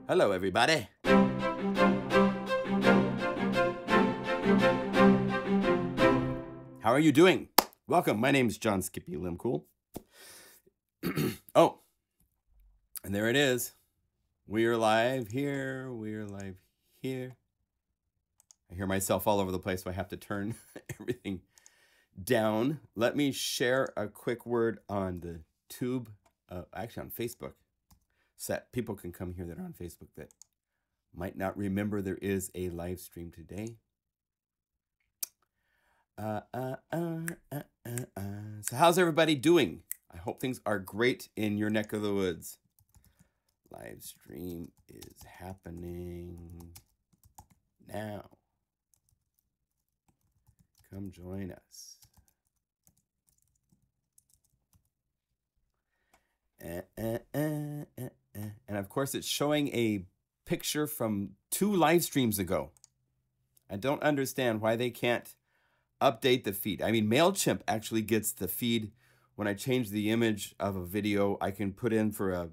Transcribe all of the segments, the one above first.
Hello, everybody. How are you doing? Welcome. My name is John Skippy Limcool. Oh, and there it is. We are live here. We are live here. I hear myself all over the place, so I have to turn everything down. Let me share a quick word on the tube, actually on Facebook, so that people can come here that are on Facebook that might not remember there is a live stream today. So how's everybody doing? I hope things are great in your neck of the woods. Live stream is happening now. Come join us. And of course, it's showing a picture from 2 live streams ago. I don't understand why they can't update the feed. I mean, MailChimp actually gets the feed. When I change the image of a video, I can put in for a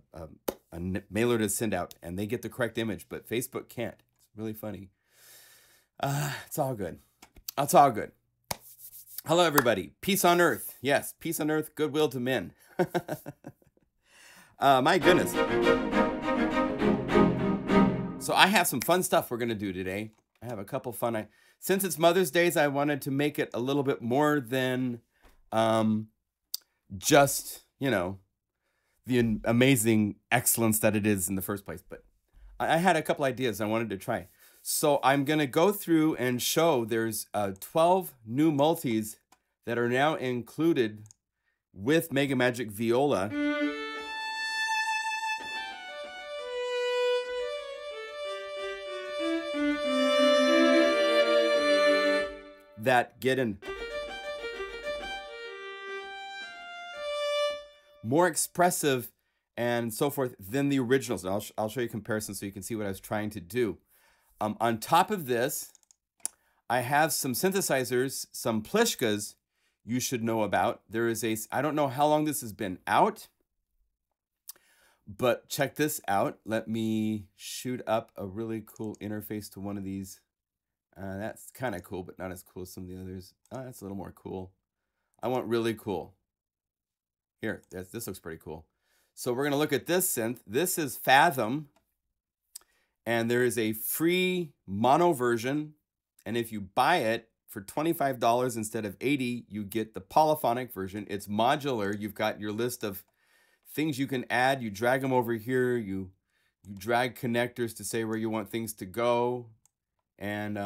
mailer to send out, and they get the correct image, but Facebook can't. It's really funny. It's all good. It's all good. Hello, everybody. Peace on earth. Yes, peace on earth, goodwill to men. My goodness. So I have some fun stuff we're going to do today. I have a couple fun... Since it's Mother's Day, I wanted to make it a little bit more than just, you know, the amazing excellence that it is in the first place. But I had a couple ideas I wanted to try. So I'm going to go through and show there's 12 new multis that are now included with Mega Magic Viola. That get in more expressive and so forth than the originals. And I'll show you a comparison so you can see what I was trying to do. On top of this, I have some synthesizers, some PLYSKAs you should know about. There is I don't know how long this has been out, but check this out. Let me shoot up a really cool interface to one of these. That's kind of cool, but not as cool as some of the others. That's a little more cool. I want really cool. Here, this looks pretty cool. So we're going to look at this synth. This is Fathom, and there is a free mono version. And if you buy it for $25 instead of $80, you get the polyphonic version. It's modular. You've got your list of things you can add. You drag them over here. You drag connectors to say where you want things to go. And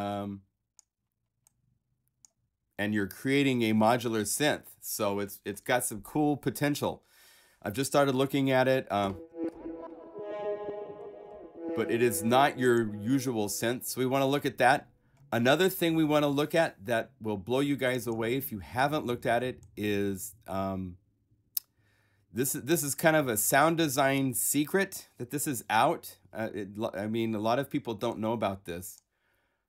you're creating a modular synth, so it's got some cool potential. I've just started looking at it, but it is not your usual synth, so we want to look at that. Another thing we want to look at that will blow you guys away if you haven't looked at it is this is kind of a sound design secret that this is out. I mean, a lot of people don't know about this.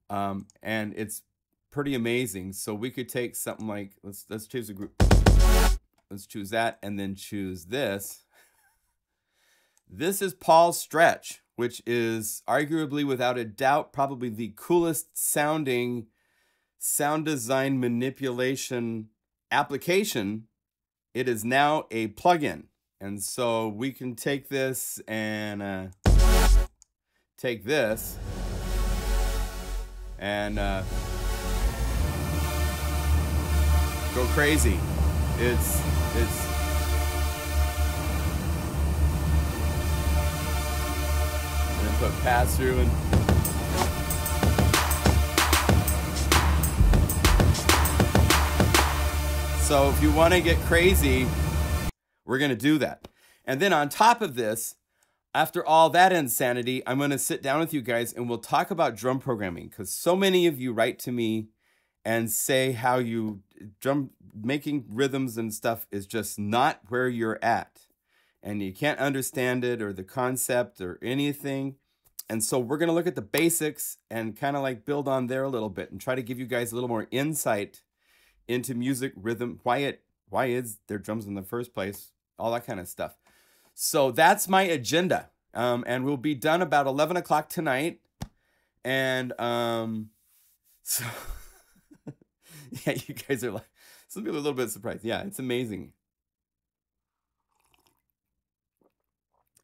And it's pretty amazing. So we could take something like, let's choose a group. Let's choose that and then choose this. This is Paul's Stretch, which is arguably, without a doubt, probably the coolest sounding sound design manipulation application. It is now a plugin. And so we can take this and take this. And go crazy. It's and then put pass through and so if you want to get crazy, we're gonna do that. And then on top of this, after all that insanity, I'm going to sit down with you guys and we'll talk about drum programming, because so many of you write to me and say how making rhythms and stuff is just not where you're at and you can't understand it or the concept or anything. And so we're going to look at the basics and kind of like build on there a little bit and try to give you guys a little more insight into music, rhythm, why why is there drums in the first place? All that kind of stuff. So that's my agenda. And we'll be done about 11 o'clock tonight. And so yeah, you guys are like, some people are a little bit surprised. Yeah, it's amazing.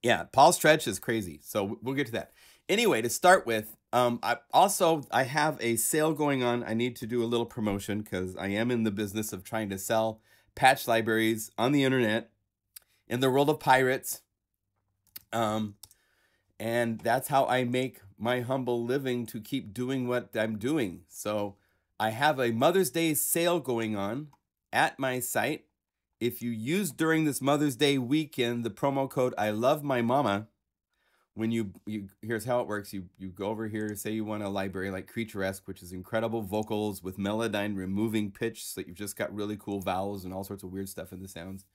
Yeah, Paul Stretch is crazy. So we'll get to that. Anyway, to start with, I have a sale going on. I need to do a little promotion because I am in the business of trying to sell patch libraries on the internet in the world of pirates. And that's how I make my humble living to keep doing what I'm doing. So I have a Mother's Day sale going on at my site. If you use during this Mother's Day weekend the promo code I love my mama, when you here's how it works. You go over here, say you want a library like Creaturesque, which is incredible vocals with Melodyne removing pitch, so that you've just got really cool vowels and all sorts of weird stuff in the sounds.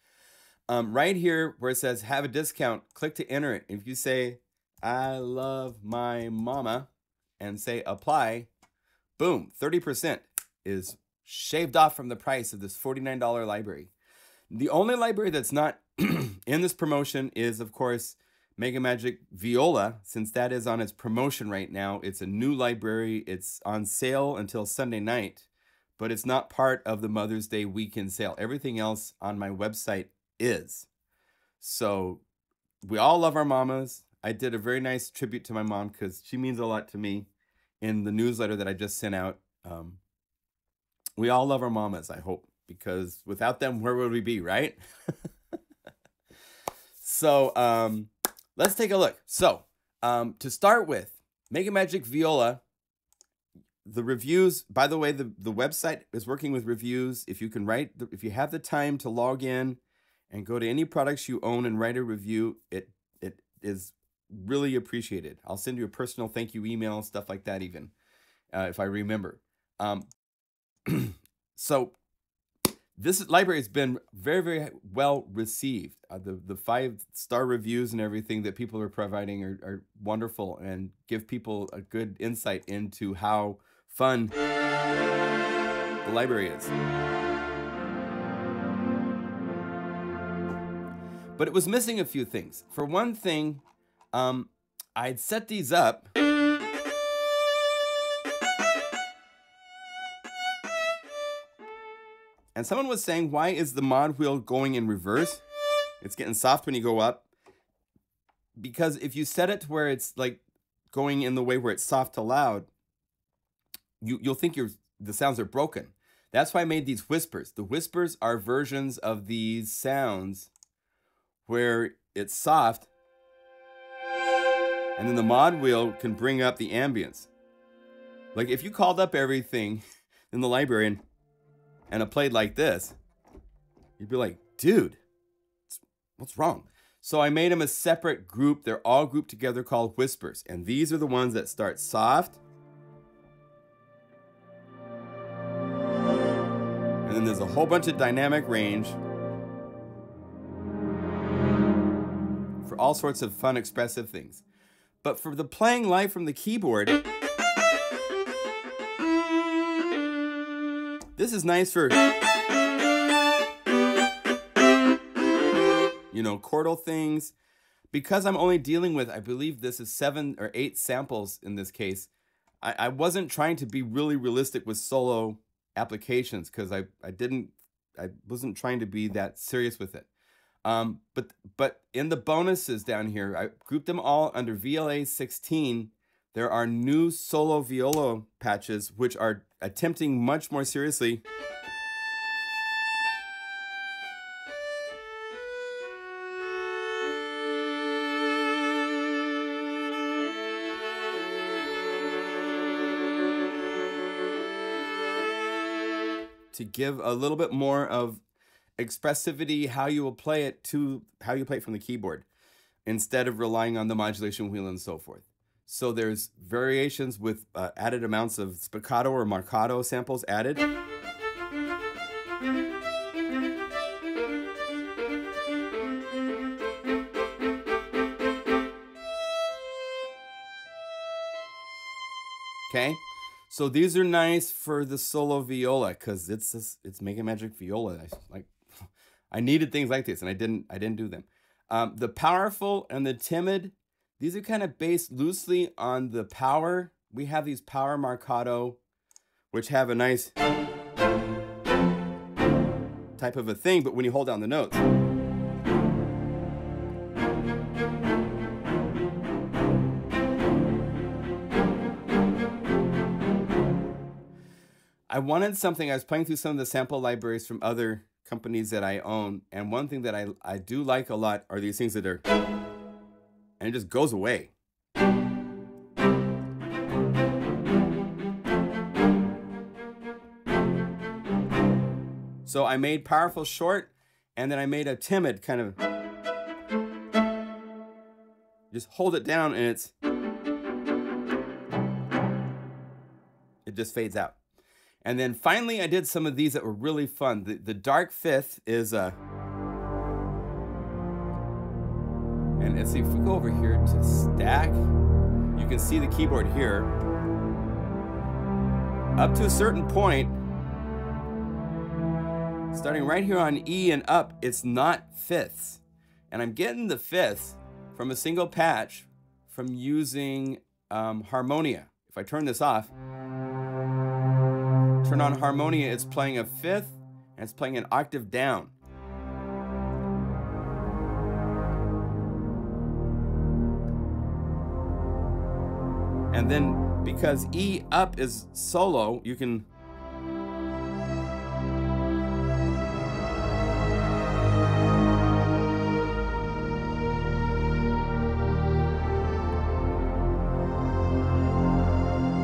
Right here where it says have a discount, click to enter it. If you say I love my mama and say apply, boom, 30% is shaved off from the price of this $49 library. The only library that's not in this promotion is, of course, Mega Magic Viola, since that is on its promotion right now. It's a new library. It's on sale until Sunday night, but it's not part of the Mother's Day weekend sale. Everything else on my website is. So we all love our mamas. I did a very nice tribute to my mom because she means a lot to me in the newsletter that I just sent out. We all love our mamas, I hope, because without them, where would we be, right? So let's take a look. So to start with, Mega Magic Viola, the reviews, by the way, the website is working with reviews. If you can if you have the time to log in and go to any products you own and write a review, it is really appreciated. I'll send you a personal thank you email, stuff like that even, if I remember. So this library has been very, very well received. The 5-star reviews and everything that people are providing are wonderful and give people a good insight into how fun the library is. But it was missing a few things. For one thing, I'd set these up and someone was saying, why is the mod wheel going in reverse? It's getting soft when you go up. Because if you set it to where it's like going in the way where it's soft to loud, you'll think the sounds are broken. That's why I made these whispers. The whispers are versions of these sounds where it's soft, and then the mod wheel can bring up the ambience. Like if you called up everything in the library and it played like this, you'd be like, dude, what's wrong? So I made them a separate group. They're all grouped together called whispers. And these are the ones that start soft. And then there's a whole bunch of dynamic range for all sorts of fun, expressive things. But for the playing live from the keyboard, this is nice for, you know, chordal things. Because I'm only dealing with, I believe this is 7 or 8 samples in this case, I wasn't trying to be really realistic with solo applications because I wasn't trying to be that serious with it. But in the bonuses down here, I grouped them all under VLA 16. There are new solo viola patches which are attempting much more seriously to give a little bit more of expressivity, how you will play it to how you play it from the keyboard, instead of relying on the modulation wheel and so forth. So there's variations with added amounts of spiccato or marcato samples added. Okay, so these are nice for the solo viola because it's Mega Magic Viola. Like, I needed things like this, and I didn't do them. The powerful and the timid, these are kind of based loosely on the power. We have these power marcato, which have a nice type of a thing, but when you hold down the notes. I wanted something, I was playing through some of the sample libraries from other companies that I own, and one thing that I do like a lot are these things that are, and it just goes away. So I made powerful short, and then I made a timid kind of, just hold it down and it just fades out. And then finally, I did some of these that were really fun. The dark fifth is a, and let's see if we go over here to stack, you can see the keyboard here. Up to a certain point, starting right here on E and up, it's not fifths. And I'm getting the fifths from a single patch from using Harmonia. If I turn this off, turn on Harmonia, it's playing a fifth and it's playing an octave down. And then because E up is solo, you can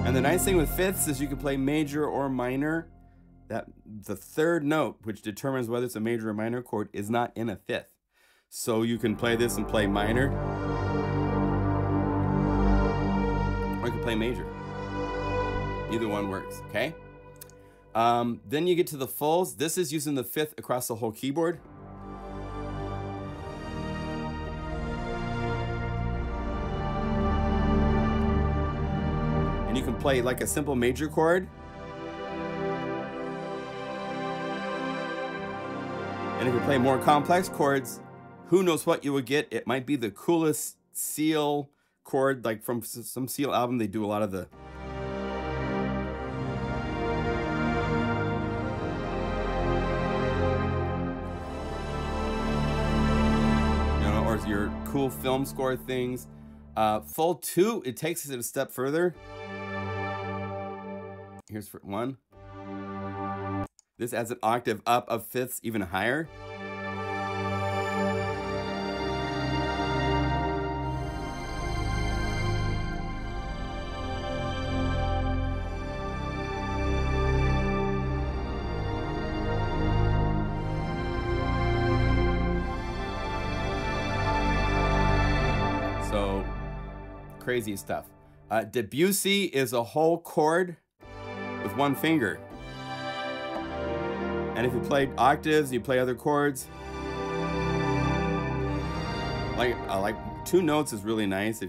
and the nice thing with fifths is you can play major or minor. That the third note, which determines whether it's a major or minor chord, is not in a fifth. So you can play this and play minor, or you can play major. Either one works, okay? Then you get to the fulls. This is using the fifth across the whole keyboard. And you can play like a simple major chord. And if you play more complex chords, who knows what you would get. It might be the coolest Seal chord, like from some Seal album. They do a lot of the or your cool film score things. Full 2, it takes it a step further. Here's for 1. This adds an octave up of fifths even higher. So crazy stuff. Debussy is a whole chord with one finger. And if you play octaves, you play other chords. Like 2 notes is really nice.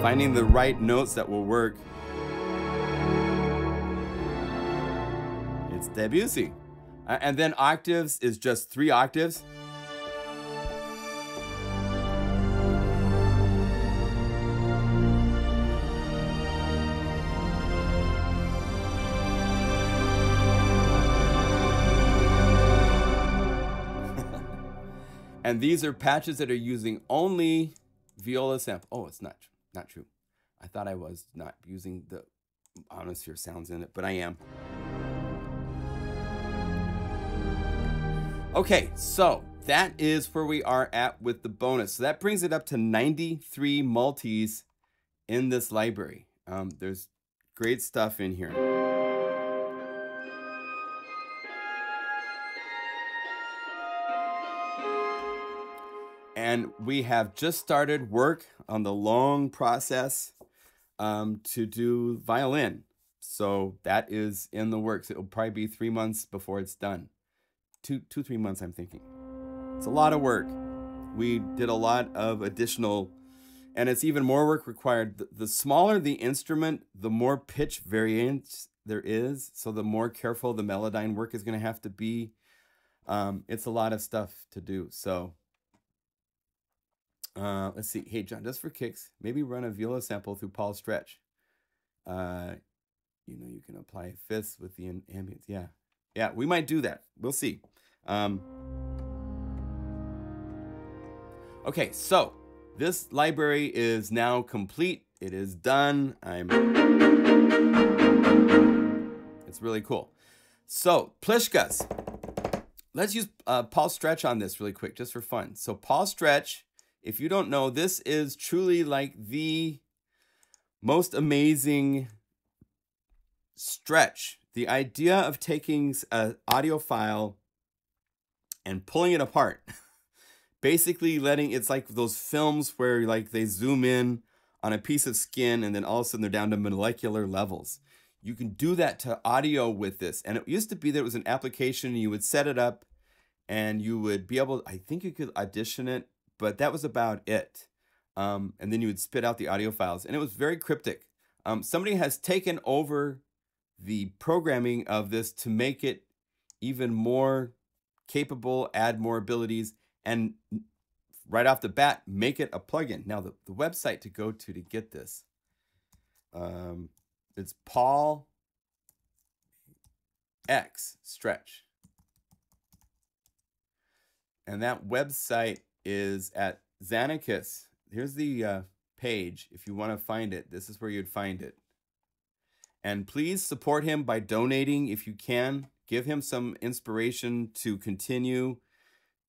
Finding the right notes that will work. It's Debussy. And then octaves is just 3 octaves. And these are patches that are using only viola sample. Oh, it's not true. I thought I was not using the Ionosphere sounds in it, but I am. Okay, so that is where we are at with the bonus. So that brings it up to 93 multis in this library. There's great stuff in here. And we have just started work on the long process to do violin. So that is in the works. It will probably be 3 months before it's done. 3 months, I'm thinking. It's a lot of work. We did a lot of additional, and it's even more work required. The smaller the instrument, the more pitch variance there is. So the more careful the Melodyne work is going to have to be. It's a lot of stuff to do. So let's see. Hey, John, just for kicks, maybe run a viola sample through Paul's Stretch. You know, you can apply fifths with the ambience. Yeah. Yeah, we might do that. We'll see. Okay, so this library is now complete. It is done. It's really cool. So, PLYSKAs. Let's use Paul's Stretch on this really quick, just for fun. So, Paul's Stretch, if you don't know, this is truly like the most amazing stretch. The idea of taking an audio file and pulling it apart, basically it's like those films where like they zoom in on a piece of skin and then all of a sudden they're down to molecular levels. You can do that to audio with this. And it used to be that it was an application and you would set it up and you would be able, I think you could audition it, but that was about it. And then you would spit out the audio files and it was very cryptic. Somebody has taken over the programming of this to make it even more capable, add more abilities, and right off the bat, make it a plugin. Now, the website to go to get this, it's PLYSKAs Stretch. And that website is at Xanakis. Here's the page. If you want to find it, this is where you'd find it. And please support him by donating if you can. Give him some inspiration to continue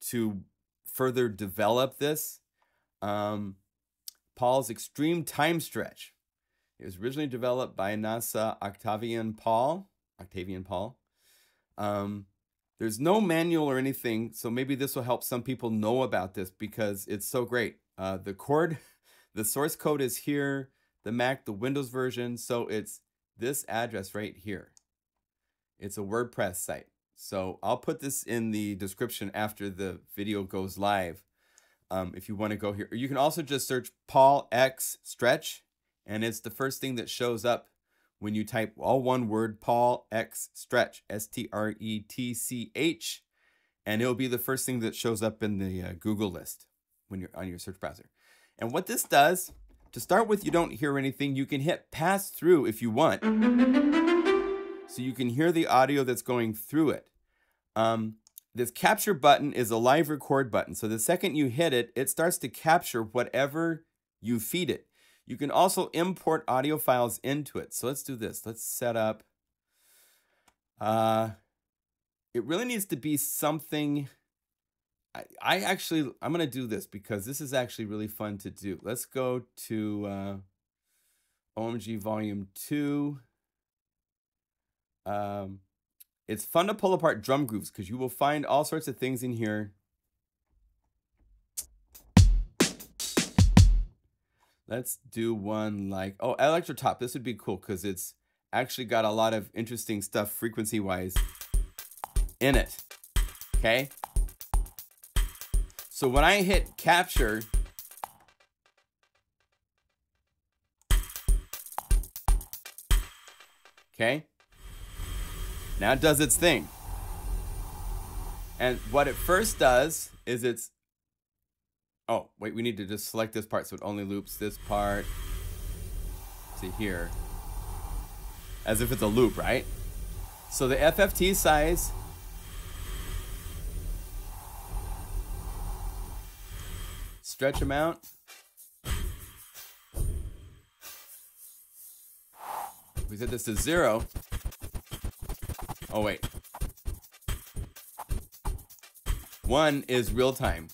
to further develop this. Paul's Extreme Time Stretch. It was originally developed by NASA Octavian Paul. There's no manual or anything, so maybe this will help some people know about this because it's so great. The source code is here, the Mac, the Windows version, so it's this address right here. It's a WordPress site. So I'll put this in the description after the video goes live. If you want to go here, you can also just search PLYSKAs Stretch, and it's the first thing that shows up when you type all one word PLYSKAs Stretch, STRETCH, and it'll be the first thing that shows up in the Google list when you're on your search browser. And what this does, to start with, you don't hear anything. You can hit pass through if you want, so you can hear the audio that's going through it. This capture button is a live record button. So the second you hit it, it starts to capture whatever you feed it. You can also import audio files into it. So let's do this. Let's set up. It really needs to be something. I'm going to do this because this is actually really fun to do. Let's go to OMG Volume 2. It's fun to pull apart drum grooves because you will find all sorts of things in here. Let's do one like, oh, Electrotop. This would be cool because it's actually got a lot of interesting stuff frequency-wise in it. Okay? So when I hit capture, okay? Now it does its thing. And what it first does is it's, oh, wait, we need to just select this part so it only loops this part to here. As if it's a loop, right? So the FFT size, stretch amount, we set this to 0. Oh, wait. 1 is real time.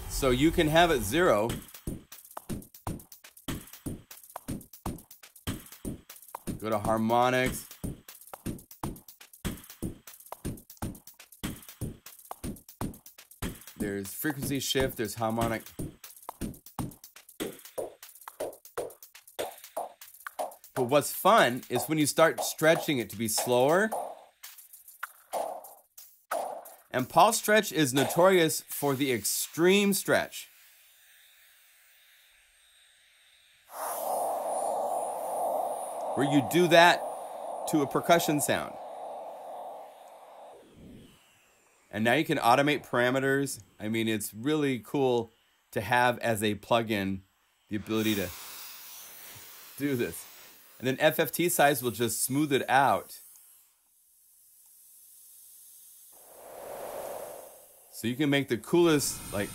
So you can have it 0. Go to harmonics. There's frequency shift, there's harmonic. But what's fun is when you start stretching it to be slower. And Paul Stretch is notorious for the extreme stretch. where you do that to a percussion sound. And now you can automate parameters. I mean, it's really cool to have as a plugin the ability to do this. And then FFT size will just smooth it out. So you can make the coolest, like,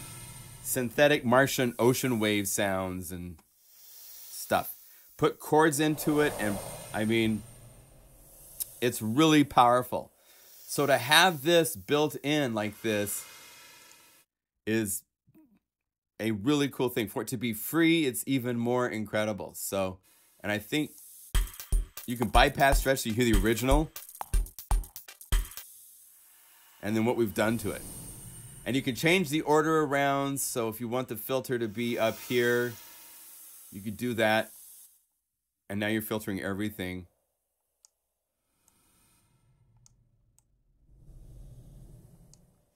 synthetic Martian ocean wave sounds and stuff. Put chords into it, and I mean, it's really powerful. So to have this built in like this is a really cool thing. For it to be free, it's even more incredible. So, and I think you can bypass stretch so you hear the original and then what we've done to it. And you can change the order around. So if you want the filter to be up here, you could do that. And now you're filtering everything.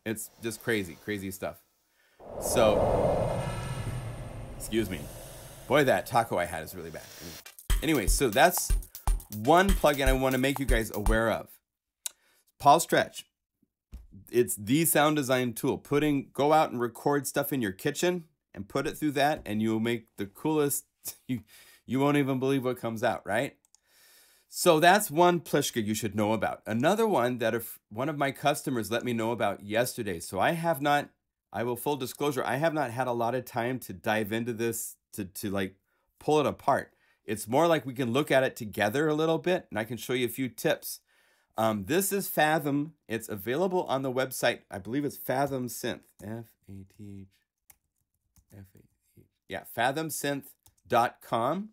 It's just crazy, crazy stuff. So, excuse me. Boy, that taco I had is really bad. Anyway, so that's one plugin I want to make you guys aware of. PLYSKAs. It's the sound design tool. Go out and record stuff in your kitchen and put it through that, and you'll make the coolest. You won't even believe what comes out, right? So that's one PLYSKA you should know about. Another one that one of my customers let me know about yesterday. So I will full disclosure, I have not had a lot of time to dive into this to like pull it apart. It's more like we can look at it together a little bit, and I can show you a few tips. This is Fathom. It's available on the website. I believe it's Fathom Synth. F-A-T-H. F-A-T-H. Yeah, fathomsynth.com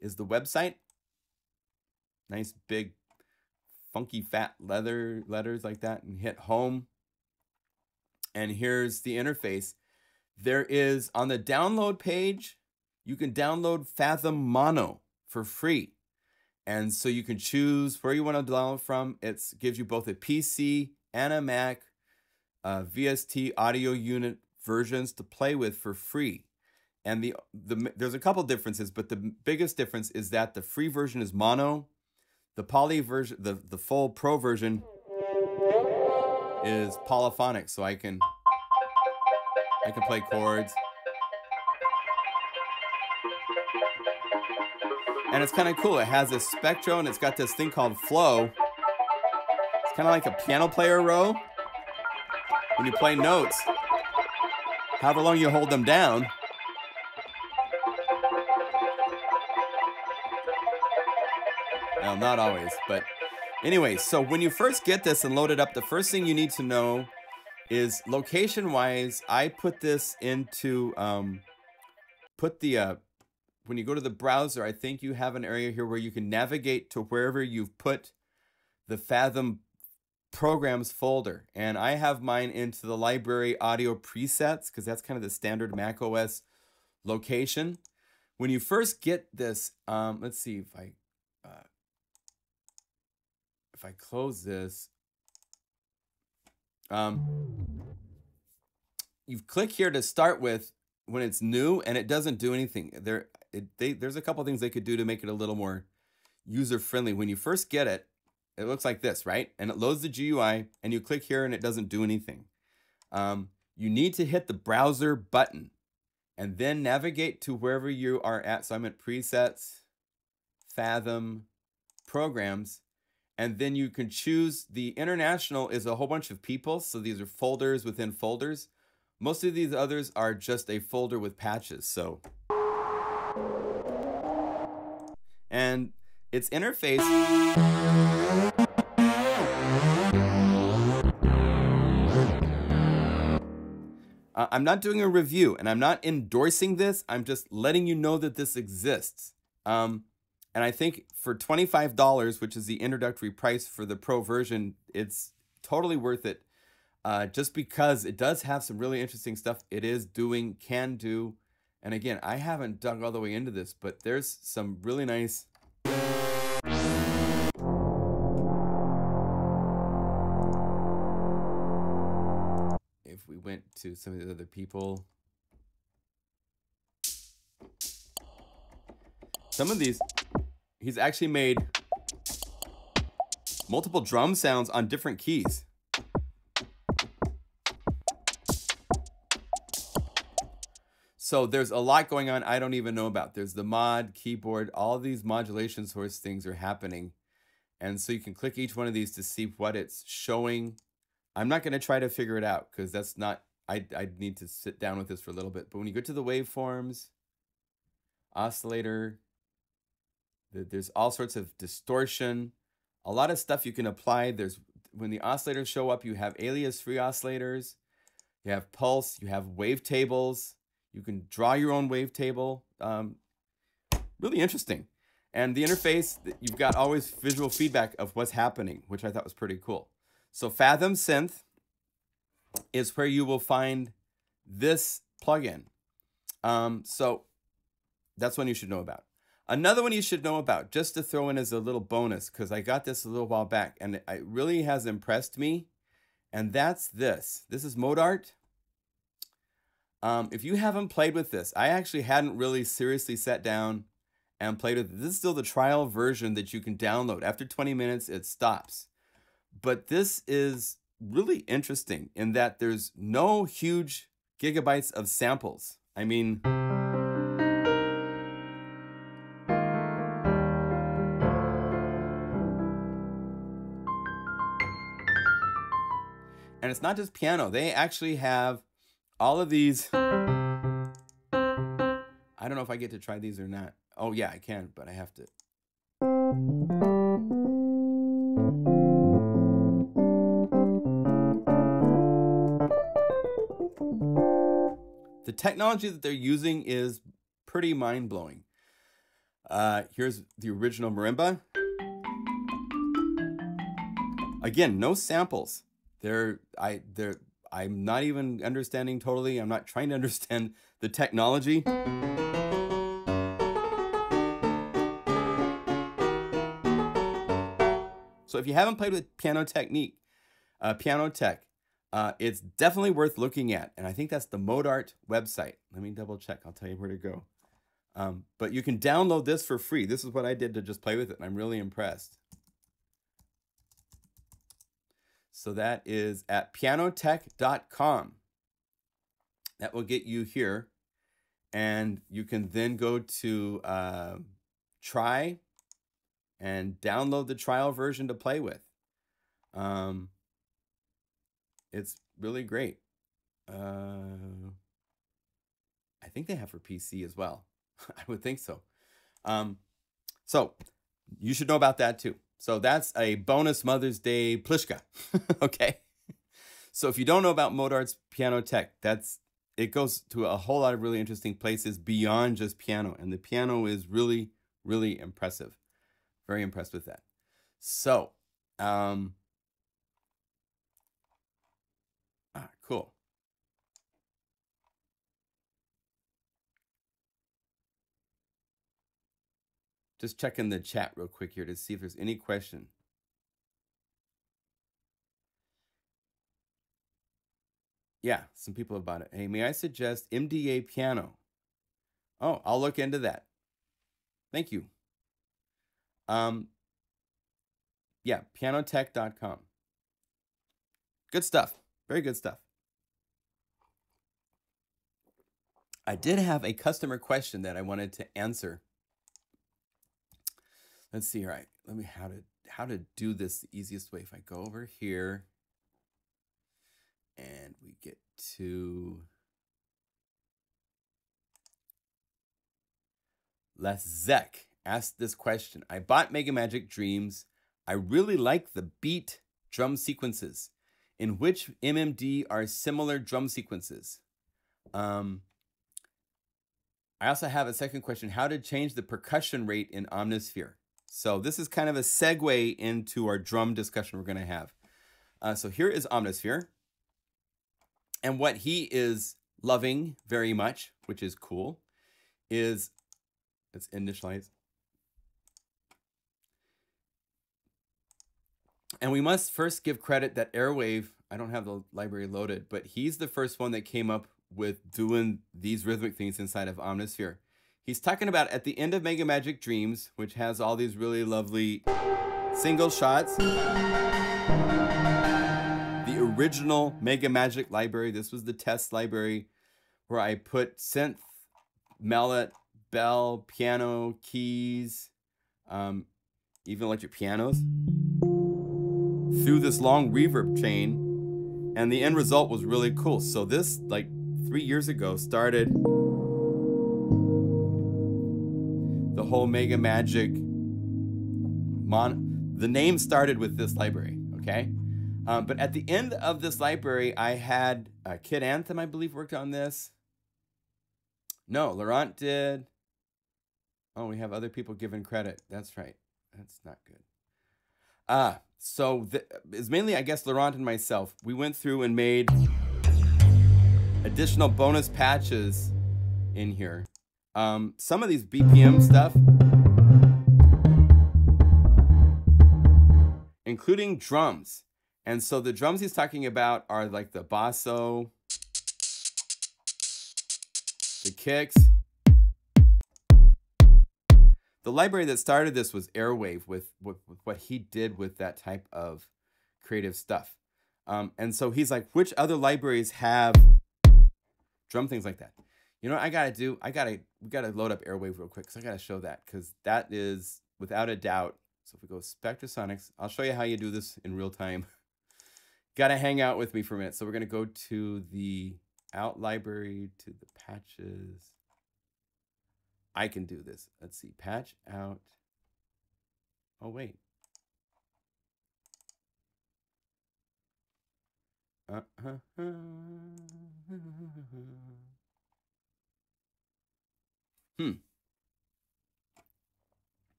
is the website. Nice big funky fat letters like that, and hit home. And here's the interface. There is, on the download page, you can download Fathom Mono for free. And so you can choose where you want to download from. It gives you both a PC and a Mac VST audio unit versions to play with for free. And there's a couple differences, but the biggest difference is that the free version is mono. The poly version, the full pro version is polyphonic, so I can play chords. And it's kind of cool. It has a spectro, and it's got this thing called flow. It's kind of like a piano player row. When you play notes, however long you hold them down, well, not always, but anyway, so when you first get this and load it up, the first thing you need to know is location-wise, I put this into, when you go to the browser, I think you have an area here where you can navigate to wherever you've put the Fathom programs folder. And I have mine into the library audio presets, because that's kind of the standard Mac OS location. When you first get this, let's see if I close this, you click here to start with when it's new, and it doesn't do anything. There's a couple things they could do to make it a little more user-friendly. When you first get it, it looks like this, right? And it loads the GUI, and you click here, and it doesn't do anything. You need to hit the browser button, and then navigate to wherever you are at. So I'm at Presets, Fathom, Programs, and then you can choose. The international is a whole bunch of people, so these are folders within folders. Most of these others are just a folder with patches. So, and its interface, I'm not doing a review, and I'm not endorsing this. I'm just letting you know that this exists. And I think for $25, which is the introductory price for the pro version, it's totally worth it. Just because it does have some really interesting stuff it is doing, can do. And again, I haven't dug all the way into this, but there's some really nice. If we went to some of the other people, some of these, he's actually made multiple drum sounds on different keys. So there's a lot going on I don't even know about. There's the mod, keyboard, all of these modulation source things are happening. And so you can click each one of these to see what it's showing. I'm not going to try to figure it out because that's not, I need to sit down with this for a little bit. But when you go to the waveforms, oscillator, there's all sorts of distortion, a lot of stuff you can apply. When the oscillators show up, you have alias-free oscillators, you have pulse, you have wavetables. You can draw your own wavetable. Really interesting. And the interface, you've got always visual feedback of what's happening, which I thought was pretty cool. So Fathom Synth is where you will find this plugin. So that's one you should know about. Another one you should know about, just to throw in as a little bonus, because I got this a little while back, and it really has impressed me, and that's this. This is Modart. If you haven't played with this, I actually hadn't really seriously sat down and played with it. This is still the trial version that you can download. After 20 minutes, it stops. But this is really interesting in that there's no huge gigabytes of samples. I mean, and it's not just piano. They actually have all of these. I don't know if I get to try these or not. Oh yeah, I can, but I have to. The technology that they're using is pretty mind-blowing. Here's the original marimba. Again, no samples. I'm not even understanding totally. I'm not trying to understand the technology. So if you haven't played with Pianoteq, it's definitely worth looking at. And I think that's the Modart website. Let me double check. I'll tell you where to go. But you can download this for free. This is what I did to just play with it, and I'm really impressed. So that is at pianoteq.com. That will get you here. And you can then go to try and download the trial version to play with. It's really great. I think they have for PC as well. I would think so. So you should know about that too. So that's a bonus Mother's Day PLYSKA. Okay. So if you don't know about Modart's Pianoteq, it goes to a whole lot of really interesting places beyond just piano. And the piano is really, really impressive. Very impressed with that. So, cool. Just checking the chat real quick here to see if there's any question. Yeah, some people have bought it. Hey, may I suggest MDA piano? Oh, I'll look into that. Thank you. Yeah, pianoteq.com. Good stuff. Very good stuff. I did have a customer question that I wanted to answer. Let's see, all right. Let me how to do this the easiest way. If I go over here and we get to Les Zek asked this question. I bought Mega Magic Dreams. I really like the beat drum sequences. In which MMD are similar drum sequences? I also have a second question. How to change the percussion rate in Omnisphere? So this is kind of a segue into our drum discussion we're going to have. So here is Omnisphere. And what he is loving very much, which is cool, is, let's initialize. And we must first give credit that Airwave, I don't have the library loaded, but he's the first one that came up with doing these rhythmic things inside of Omnisphere. He's talking about at the end of Mega Magic Dreams, which has all these really lovely single shots. The original Mega Magic library, this was the test library where I put synth, mallet, bell, piano, keys, even electric pianos through this long reverb chain, and the end result was really cool. So this, like 3 years ago, started the whole Mega Magic the name started with this library, okay? But at the end of this library, I had Kid Anthem, I believe, worked on this. No, Laurent did. Oh, we have other people giving credit. That's right. That's not good. So it's mainly, I guess, Laurent and myself. We went through and made additional bonus patches in here. Some of these BPM stuff, including drums. And so the drums he's talking about are like the basso, the kicks. The library that started this was Airwave with what he did with that type of creative stuff. And so he's like, which other libraries have drum things like that? You know what I gotta do? We gotta load up Airwave real quick, because I gotta show that, because that is without a doubt. So if we go Spectrasonics, I'll show you how you do this in real time. Gotta hang out with me for a minute. So we're gonna go to the out library, to the patches. I can do this. Let's see, patch out. Oh, wait.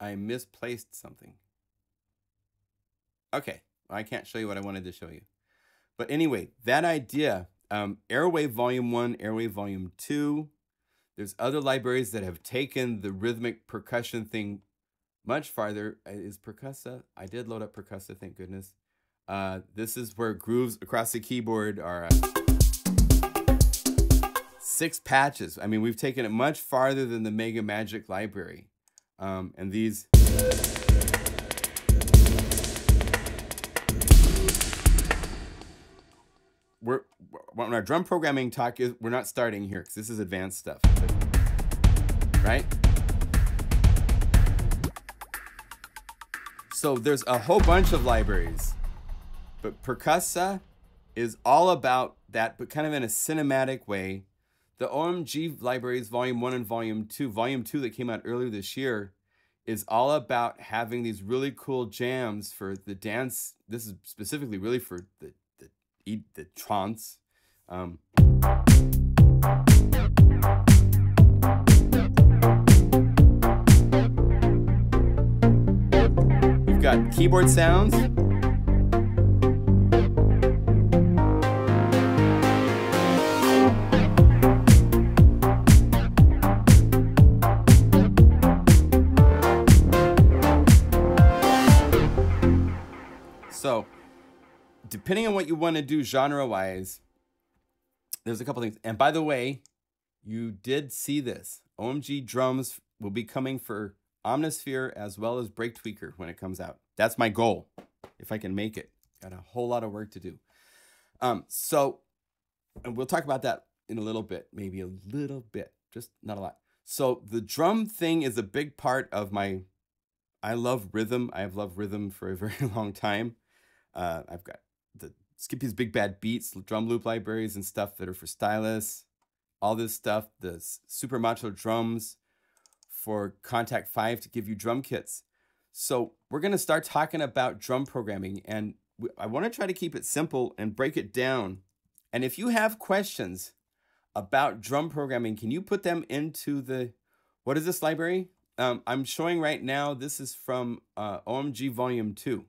I misplaced something. Okay, well, I can't show you what I wanted to show you. But anyway, that idea, Airwave Volume 1, Airwave Volume 2, there's other libraries that have taken the rhythmic percussion thing much farther. Is Percussa? I did load up Percussa, thank goodness. This is where grooves across the keyboard are 6 patches. I mean, we've taken it much farther than the Mega Magic library. And these... when our drum programming talk is, we're not starting here because this is advanced stuff, right? So there's a whole bunch of libraries, but Percussa is all about that, but kind of in a cinematic way. The OMG libraries, Volume 1 and Volume 2, Volume 2 that came out earlier this year, is all about having these really cool jams for the dance. This is specifically really for the trance. We've got keyboard sounds. So, depending on what you want to do genre-wise, there's a couple things. And by the way, you did see this. OMG drums will be coming for Omnisphere as well as Break Tweaker when it comes out. That's my goal, if I can make it. Got a whole lot of work to do. And we'll talk about that in a little bit, maybe a little bit, just not a lot. So the drum thing is a big part of I love rhythm. I have loved rhythm for a very long time. I've got the Skippy's Big Bad Beats, drum loop libraries and stuff that are for stylists. All this stuff, the Super Macho drums for Contact 5 to give you drum kits. So we're going to start talking about drum programming, and I want to try to keep it simple and break it down. And if you have questions about drum programming, can you put them into what is this library? I'm showing right now, this is from OMG Volume 2,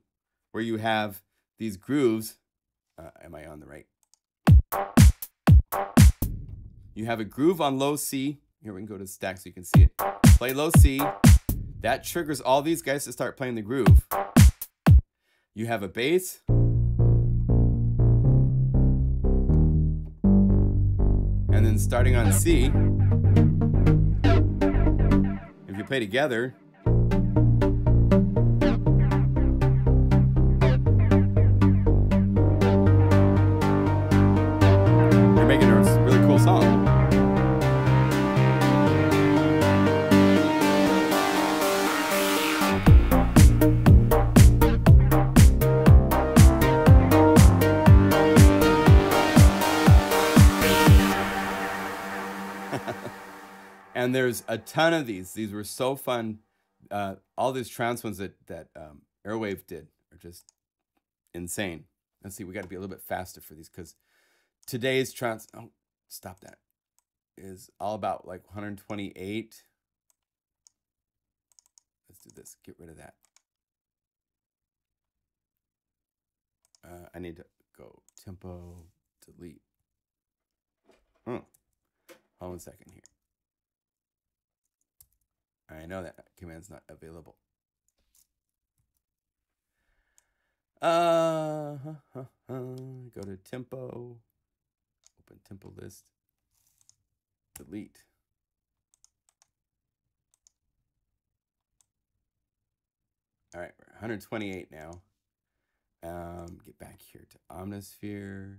where you have these grooves. Am I on the right? You have a groove on low C. Here, we can go to the stack so you can see it. Play low C. That triggers all these guys to start playing the groove. You have a bass. And then starting on C, could play together. You're making a really cool song. And there's a ton of these. These were so fun. All these trance ones that Airwave did are just insane. Let's see, we got to be a little bit faster for these because today's trance, oh, stop that, is all about like 128. Let's do this. Get rid of that. I need to go tempo, delete. Hold on 1 second here. I know that command's not available. Go to tempo, open tempo list, delete. All right, we're 128 now. Get back here to Omnisphere.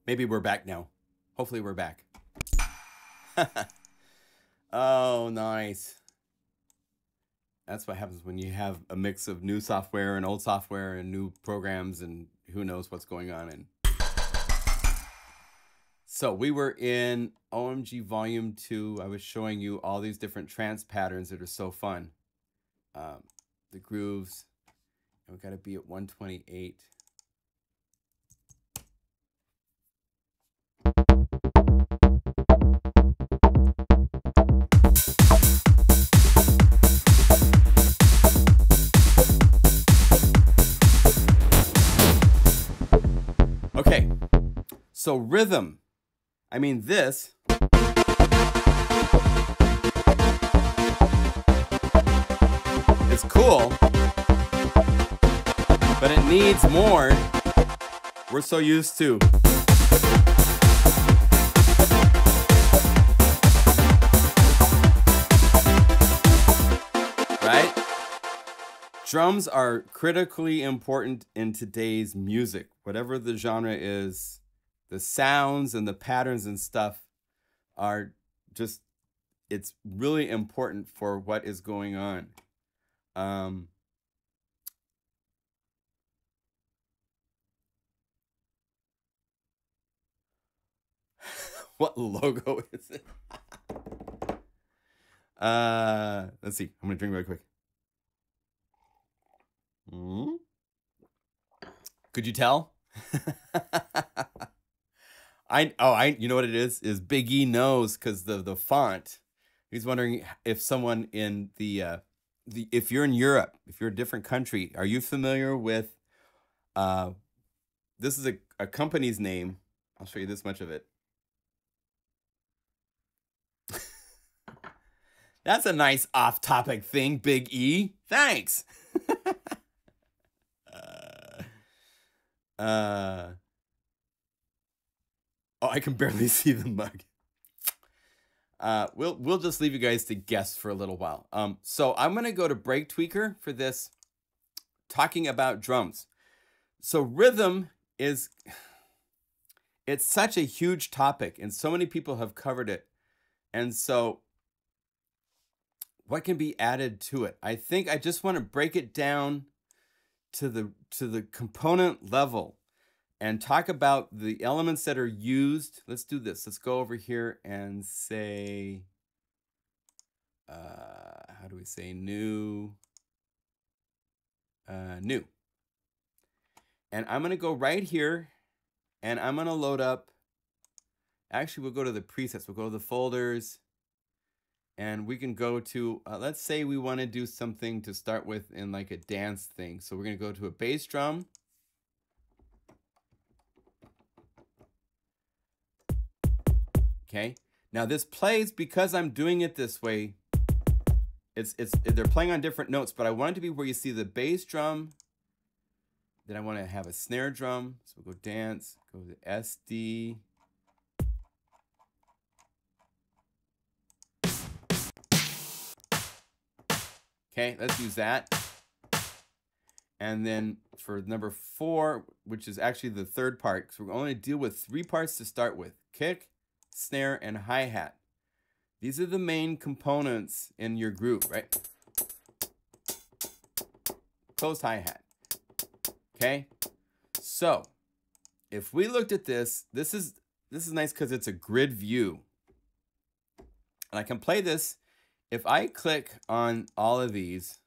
Maybe we're back now. Hopefully we're back. Oh, nice. That's what happens when you have a mix of new software and old software and new programs and who knows what's going on. And so we were in OMG Volume 2. I was showing you all these different trance patterns that are so fun. The grooves. And we got to be at 128. Okay, so rhythm. I mean, this is cool, but it needs more. We're so used to. Right? Drums are critically important in today's music. Whatever the genre is, the sounds and the patterns and stuff are just, it's really important for what is going on. What logo is it? Let's see. I'm gonna drink really quick. Could you tell? You know what it is Big E knows because the font. He's wondering if someone in if you're in Europe, if you're a different country, are you familiar with this is a company's name. I'll show you this much of it. That's a nice off-topic thing, Big E. Thanks. Oh, I can barely see the mug. We'll just leave you guys to guess for a little while. So I'm gonna go to Break Tweaker for this, talking about drums. So rhythm is It's such a huge topic and so many people have covered it. And so what can be added to it? I think I just want to break it down to the component level and talk about the elements that are used. Let's do this. Let's go over here and say, how do we say new? New. And I'm going to go right here and I'm going to load up. Actually, we'll go to the presets. We'll go to the folders and we can go to, let's say we want to do something to start with in like a dance thing. So we're going to go to a bass drum. Okay. Now this plays because I'm doing it this way. They're playing on different notes, but I want it to be where you see the bass drum. Then I want to have a snare drum. So we'll go dance, go to SD. Okay, let's use that. And then for number 4, which is actually the third part, because we're only deal with 3 parts to start with: kick, snare, and hi-hat. These are the main components in your groove, right? Closed hi-hat. Okay? So, if we looked at this, this is nice because it's a grid view. And I can play this. If I click on all of these,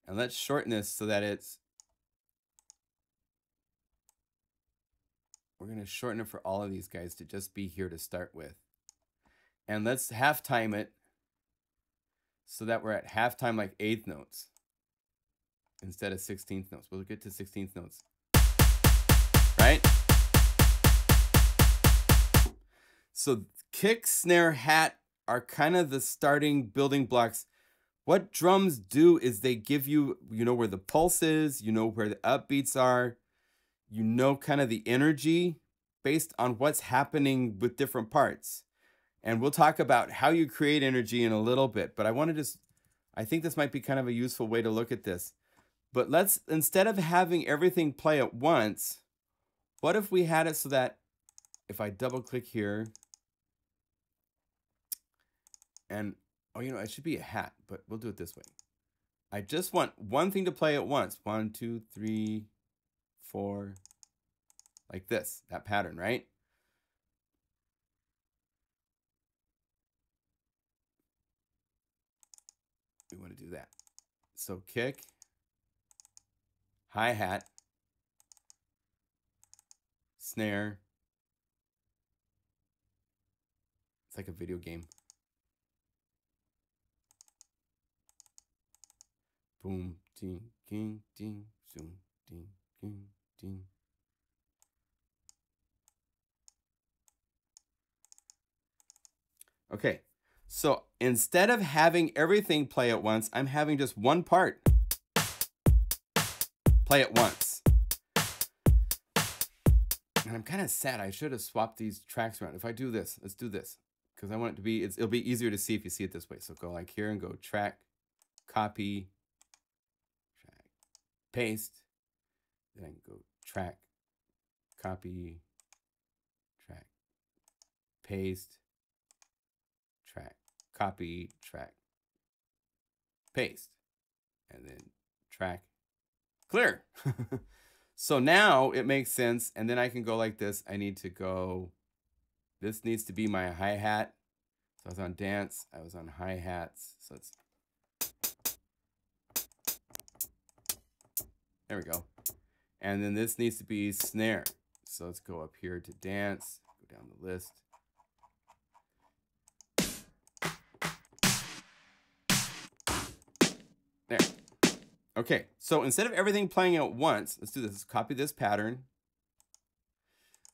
and let's shorten this so that we're going to shorten it for all of these guys to just be here to start with. And let's half time it so that we're at half time like 8th notes instead of 16th notes. We'll get to 16th notes. Right? So kick, snare, hat are kind of the starting building blocks. What drums do is they give you, you know where the pulse is, you know where the upbeats are, you know kind of the energy based on what's happening with different parts. And we'll talk about how you create energy in a little bit, but I think this might be kind of a useful way to look at this. But let's, instead of having everything play at once, what if we had it so that if I double click here and, oh, you know, it should be a hat, but we'll do it this way. I just want one thing to play at once. 1, 2, 3, 4, like this, that pattern, right? We want to do that. So kick, hi-hat, snare. It's like a video game. Boom, ding, ding, ding, zoom, ding, ding, ding. Okay, so instead of having everything play at once, I'm having just one part play at once. And I'm kind of sad. I should have swapped these tracks around. If I do this, let's do this. Because I want it to be, it'll be easier to see if you see it this way. So go like here and go track, copy, track, paste. Then I can go track, copy, track, paste, track, copy, track, paste, and then track, clear. So now it makes sense. And then I can go like this. I need to go, this needs to be my hi-hat. So I was on dance, I was on hi-hats. So it's, there we go. And then this needs to be snare. So let's go up here to dance, go down the list. There. Okay, so instead of everything playing at once, let's do this. Let's copy this pattern.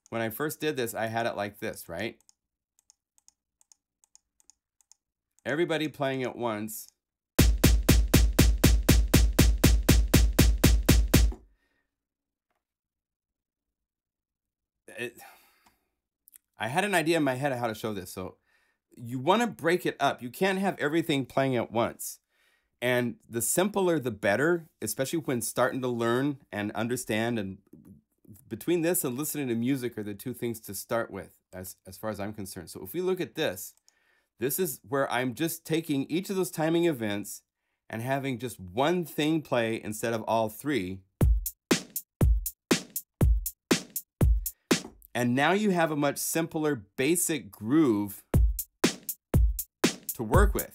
When I first did this, I had it like this, right? Everybody playing at once. I had an idea in my head of how to show this. So you want to break it up. You can't have everything playing at once. And the simpler, the better, especially when starting to learn and understand. And between this and listening to music are the two things to start with, as far as I'm concerned. So if we look at this, this is where I'm just taking each of those timing events and having just one thing play instead of all three. And now you have a much simpler basic groove to work with.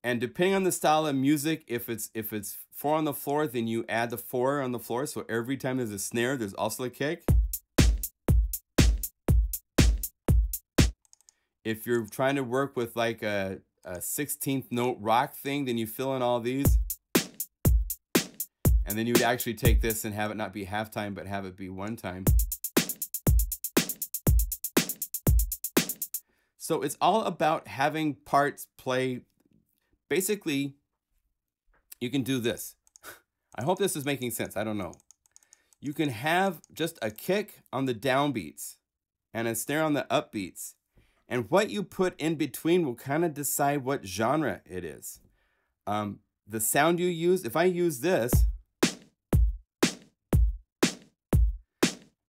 And depending on the style of music, if it's 4 on the floor, then you add the 4 on the floor. So every time there's a snare, there's also a kick. If you're trying to work with like a 16th note rock thing, then you fill in all these. And then you would actually take this and have it not be halftime, but have it be one time. So it's all about having parts play. Basically, you can do this. I hope this is making sense. I don't know. You can have just a kick on the downbeats and a snare on the upbeats. And what you put in between will kind of decide what genre it is. The sound you use, if I use this,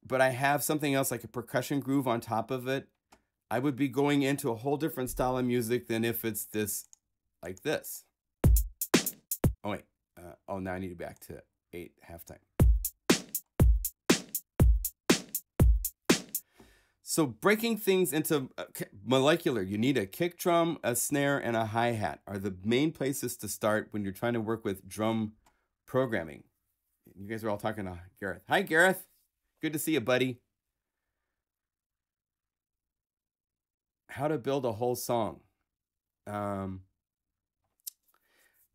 but I have something else like a percussion groove on top of it, I would be going into a whole different style of music than if it's this, like this. Oh, wait. Oh, now I need to back to 8 halftime. So breaking things into molecular, you need a kick drum, a snare, and a hi-hat are the main places to start when you're trying to work with drum programming. You guys are all talking to Gareth. Hi, Gareth. Good to see you, buddy. How to build a whole song.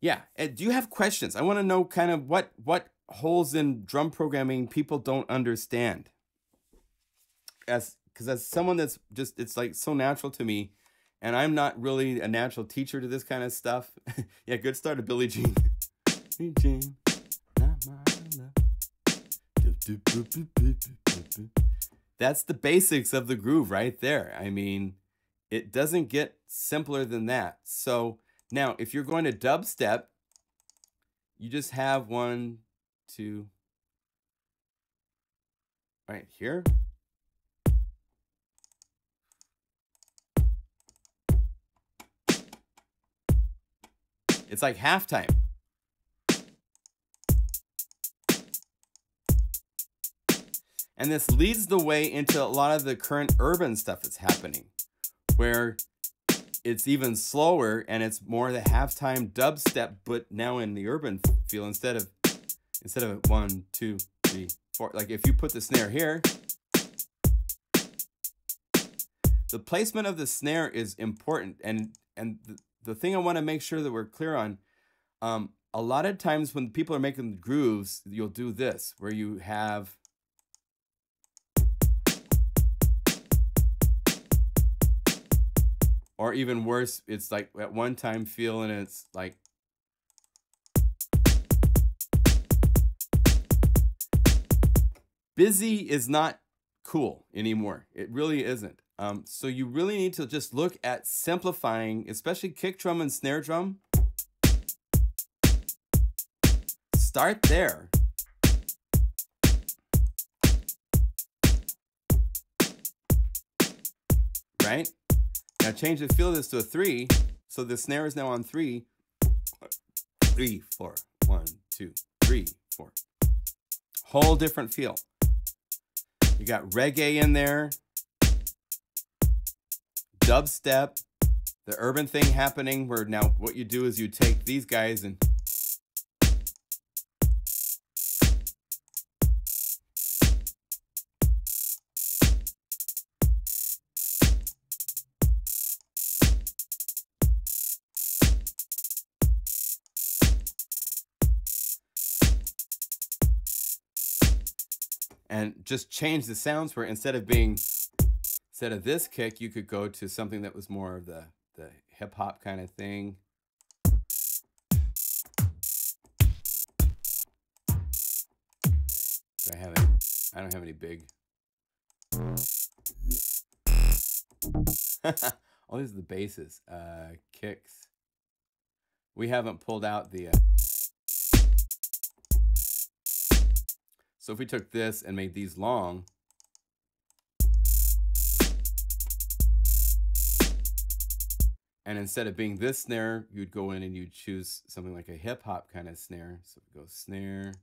Yeah. Do you have questions? I want to know kind of what holes in drum programming people don't understand. Because as someone that's just, it's like so natural to me, and I'm not really a natural teacher to this kind of stuff. Yeah, good start to Billie Jean. Billie Jean, not my love. That's the basics of the groove right there. I mean, it doesn't get simpler than that. So now, if you're going to dubstep, you just have 1, 2, right here. It's like halftime. And this leads the way into a lot of the current urban stuff that's happening, where it's even slower and it's more the halftime dubstep, but now in the urban feel instead of 1, 2, 3, 4. Like if you put the snare here, the placement of the snare is important. And the thing I want to make sure that we're clear on, a lot of times when people are making the grooves, you'll do this, where you have or even worse, it's like at one time feel and it's like busy is not cool anymore. It really isn't. So you really need to just look at simplifying, especially kick drum and snare drum. Start there. Right? Now change the feel of this to a 3. So the snare is now on 3. 3, 4. 1, 2, 3, 4. Whole different feel. You got reggae in there. Dubstep. The urban thing happening where now what you do is you take these guys and just change the sounds where instead of this kick, you could go to something that was more of the hip hop kind of thing. Do I have any? I don't have any big. Oh, these are the basses. Kicks. we haven't pulled out the... So if we took this and made these long, and instead of being this snare, you'd go in and you'd choose something like a hip hop kind of snare. So we go snare.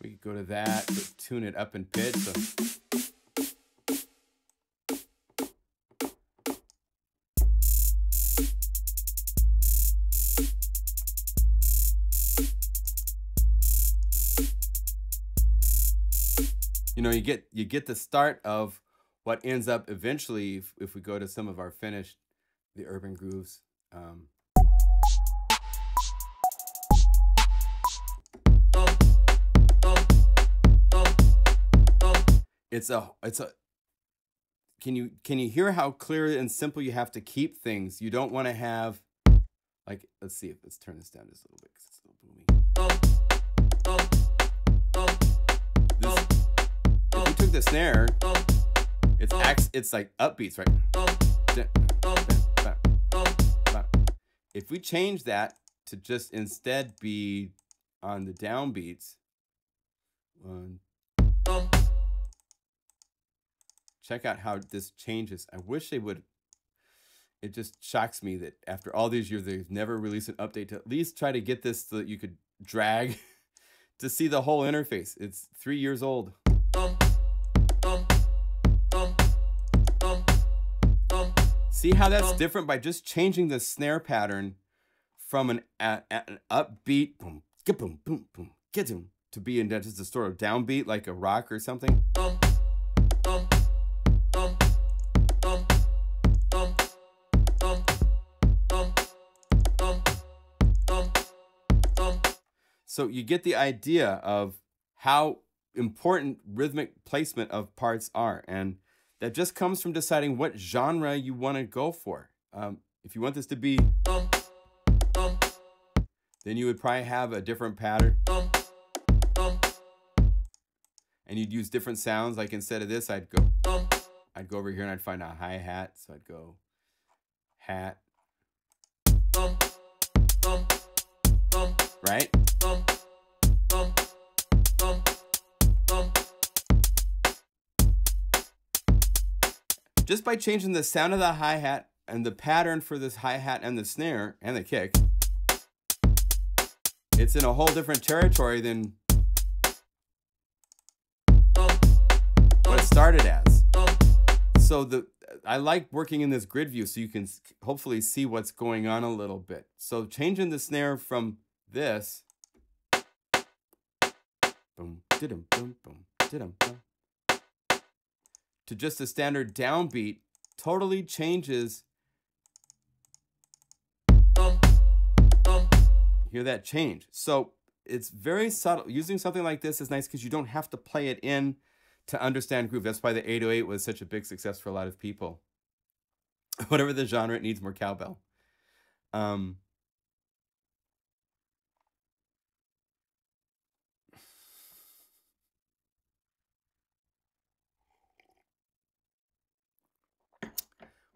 We could go to that, but tune it up in pitch. So you know, you get the start of what ends up eventually, if we go to some of our finished, the urban grooves. It's a can you hear how clear and simple you have to keep things? You don't want to have, like, let's turn this down just a little bit because it's a little boomy. If we took the snare, it's like upbeats, right? If we change that to just instead be on the downbeats, check out how this changes. I wish they would. It just shocks me that after all these years, they've never released an update to at least try to get this so that you could drag to see the whole interface. It's 3 years old. See how that's different by just changing the snare pattern from an upbeat boom, get boom, boom, boom, get him, to be in just a sort of downbeat like a rock or something. So you get the idea of how important rhythmic placement of parts are, and that just comes from deciding what genre you want to go for. If you want this to be, then you would probably have a different pattern, and you'd use different sounds. Like instead of this, I'd go over here and I'd find a hi-hat. So I'd go hat, right? Just by changing the sound of the hi-hat and the pattern for this hi-hat and the snare and the kick, it's in a whole different territory than what it started as. So I like working in this grid view so you can hopefully see what's going on a little bit. So changing the snare from this boom, didum, boom, boom, didum, boom, to just a standard downbeat totally changes. Hear that change? So it's very subtle. Using something like this is nice because you don't have to play it in to understand groove. That's why the 808 was such a big success for a lot of people. Whatever the genre, it needs more cowbell.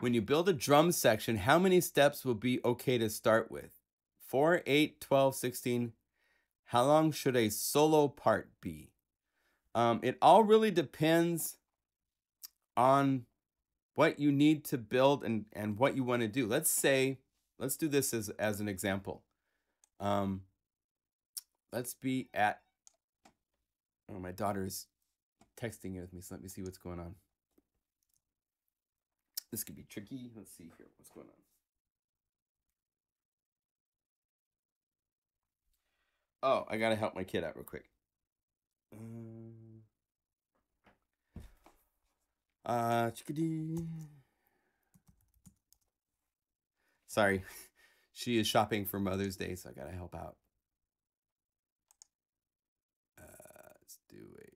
When you build a drum section, how many steps will be okay to start with? 4, 8, 12, 16. How long should a solo part be? It all really depends on what you need to build and what you want to do. Let's do this as an example. Let's be at, oh, my daughter's texting with me, so let me see what's going on. This could be tricky. Let's see here. What's going on? Oh, I gotta help my kid out real quick. Sorry, she is shopping for Mother's Day, so I gotta help out. Let's do a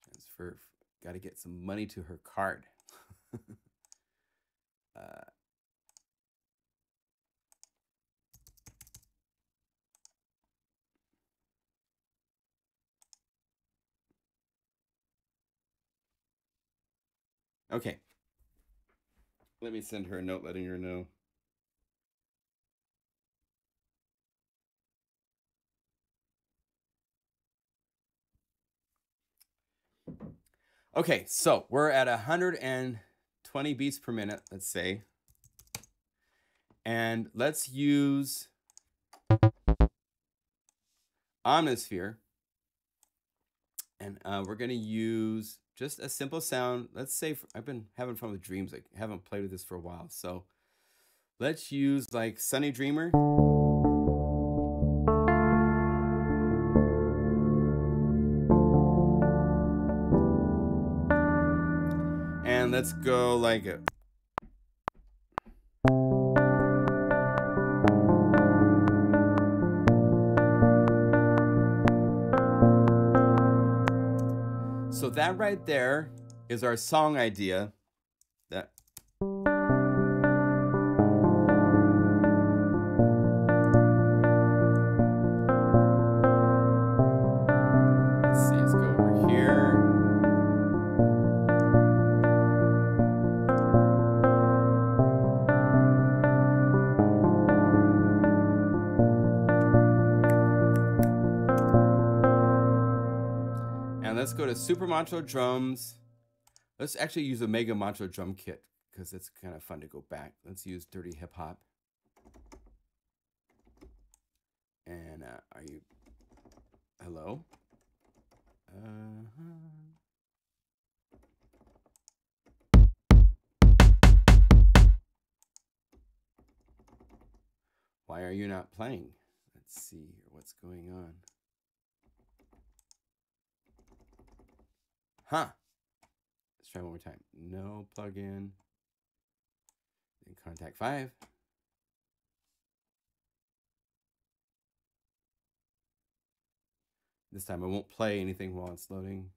transfer. Got to get some money to her card. Okay. Let me send her a note letting her know. Okay, so we're at 120 beats per minute, let's say. And let's use Omnisphere. And we're going to use just a simple sound. Let's say, I've been having fun with Dreams. I haven't played with this for a while. So let's use like Sunny Dreamer. And let's go like a... So that right there is our song idea. That let's see, let's go over here. And let's go to Super Macho Drums. Let's actually use a Mega Macho drum kit because it's kind of fun to go back. Let's use Dirty Hip Hop. And are you... Hello? Why are you not playing? Let's see here what's going on. Huh. Let's try one more time. No plugin. Then contact 5. This time I won't play anything while it's loading.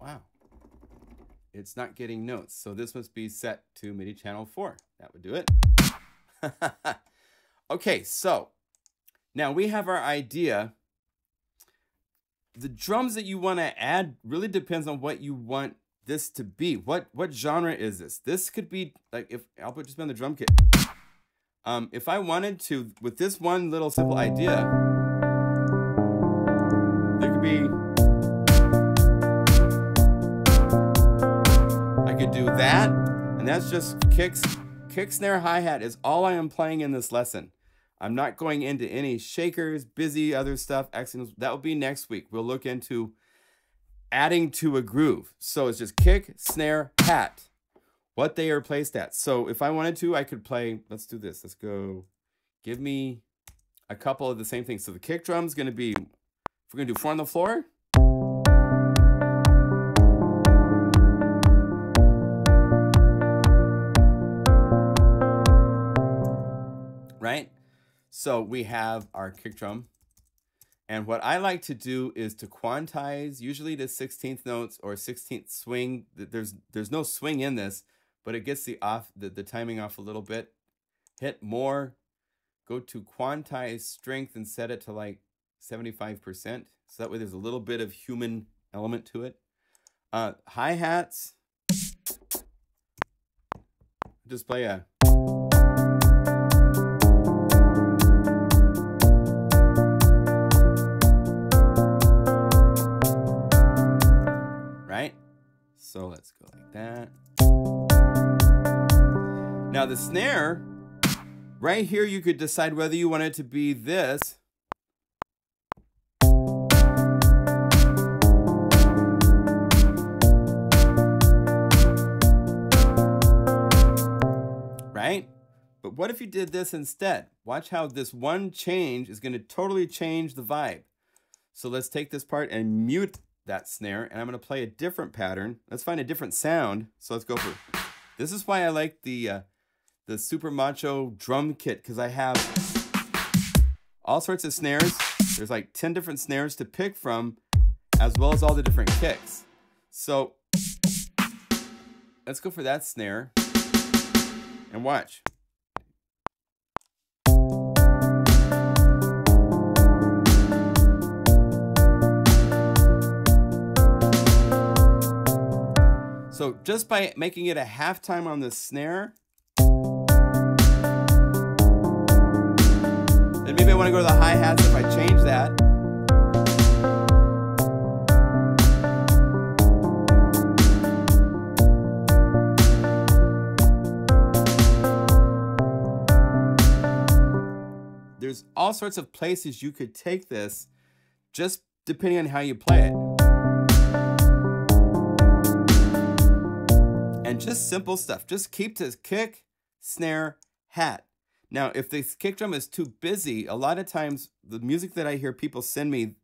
Wow. It's not getting notes. So this must be set to MIDI channel 4. That would do it. Okay, so now we have our idea. The drums that you want to add really depends on what you want this to be. What genre is this? This could be like, if I'll put just on the drum kit. If I wanted to, with this one little simple idea, there could be, I could do that, and that's just kicks. Kick, snare, hi-hat is all I am playing in this lesson. I'm not going into any shakers, busy, other stuff, accents. That will be next week. We'll look into adding to a groove. So it's just kick, snare, hat, what they are placed at. So if I wanted to, I could play, let's do this. Let's go, give me a couple of the same things. So the kick drum is going to be, if we're going to do 4 on the floor, right? So we have our kick drum. And what I like to do is to quantize, usually to 16th notes or 16th swing. There's no swing in this, but it gets the timing off a little bit. Hit more, go to quantize strength and set it to like 75%. So that way there's a little bit of human element to it. Hi-hats. Just play a... Right? So let's go like that. Now the snare, right here you could decide whether you want it to be this. Right? But what if you did this instead? Watch how this one change is going to totally change the vibe. So let's take this part and mute that snare, and I'm going to play a different pattern. Let's find a different sound. So let's go for, this is why I like the Super Macho drum kit, because I have all sorts of snares. There's like 10 different snares to pick from, as well as all the different kicks. So let's go for that snare and watch. So just by making it a halftime on the snare, then maybe I want to go to the hi-hats if I change that. There's all sorts of places you could take this, just depending on how you play it. And just simple stuff. Just keep to kick, snare, hat. Now, if the kick drum is too busy, a lot of times the music that I hear people send me,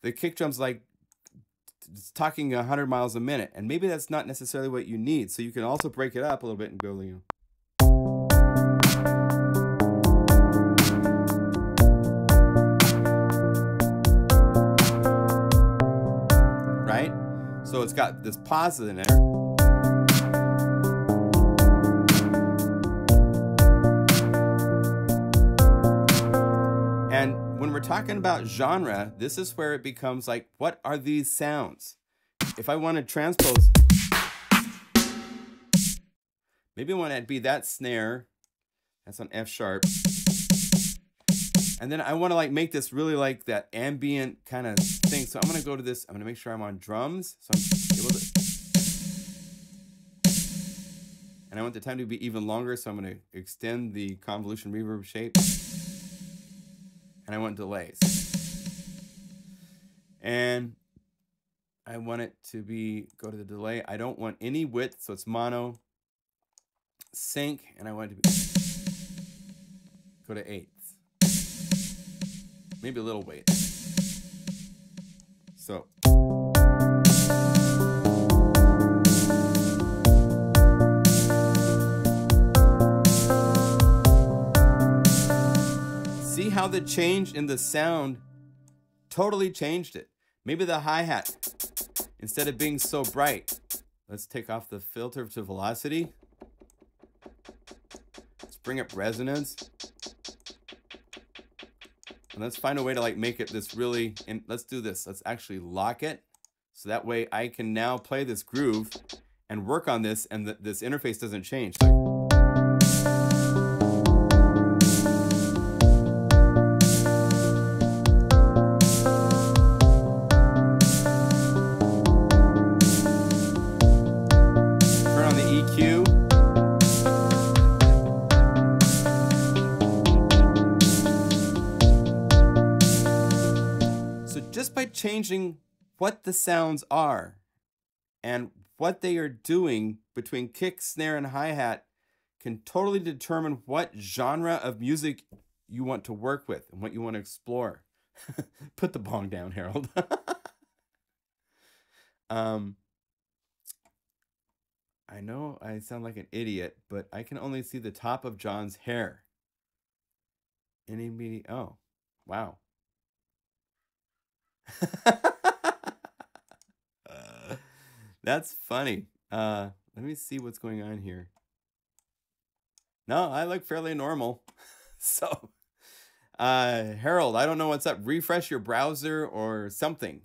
the kick drum's like it's talking 100 miles a minute, and maybe that's not necessarily what you need. So you can also break it up a little bit and go, you know. Right? So it's got this pause in there. And when we're talking about genre, this is where it becomes like, what are these sounds? If I want to transpose, maybe I want to be that snare. That's on F sharp. And then I want to like make this really like that ambient kind of thing. So I'm going to go to this. I'm going to make sure I'm on drums. So I'm able to. And I want the time to be even longer. So I'm going to extend the convolution reverb shape. And I want delays. And I want it to be, go to the delay. I don't want any width, so it's mono. Sync, and I want it to be, go to eighths. Maybe a little weight. So. See how the change in the sound totally changed it. Maybe the hi-hat, instead of being so bright, let's take off the filter to velocity. Let's bring up resonance. And let's find a way to like make it this really, and let's do this. Let's actually lock it. So that way I can now play this groove and work on this, and this interface doesn't change. Just by changing what the sounds are and what they are doing between kick, snare, and hi-hat can totally determine what genre of music you want to work with and what you want to explore. Put the bong down, Harold. I know I sound like an idiot, but I can only see the top of John's hair. Oh, wow. That's funny. Let me see what's going on here. No, I look fairly normal. So, Harold, I don't know what's up. Refresh your browser or something.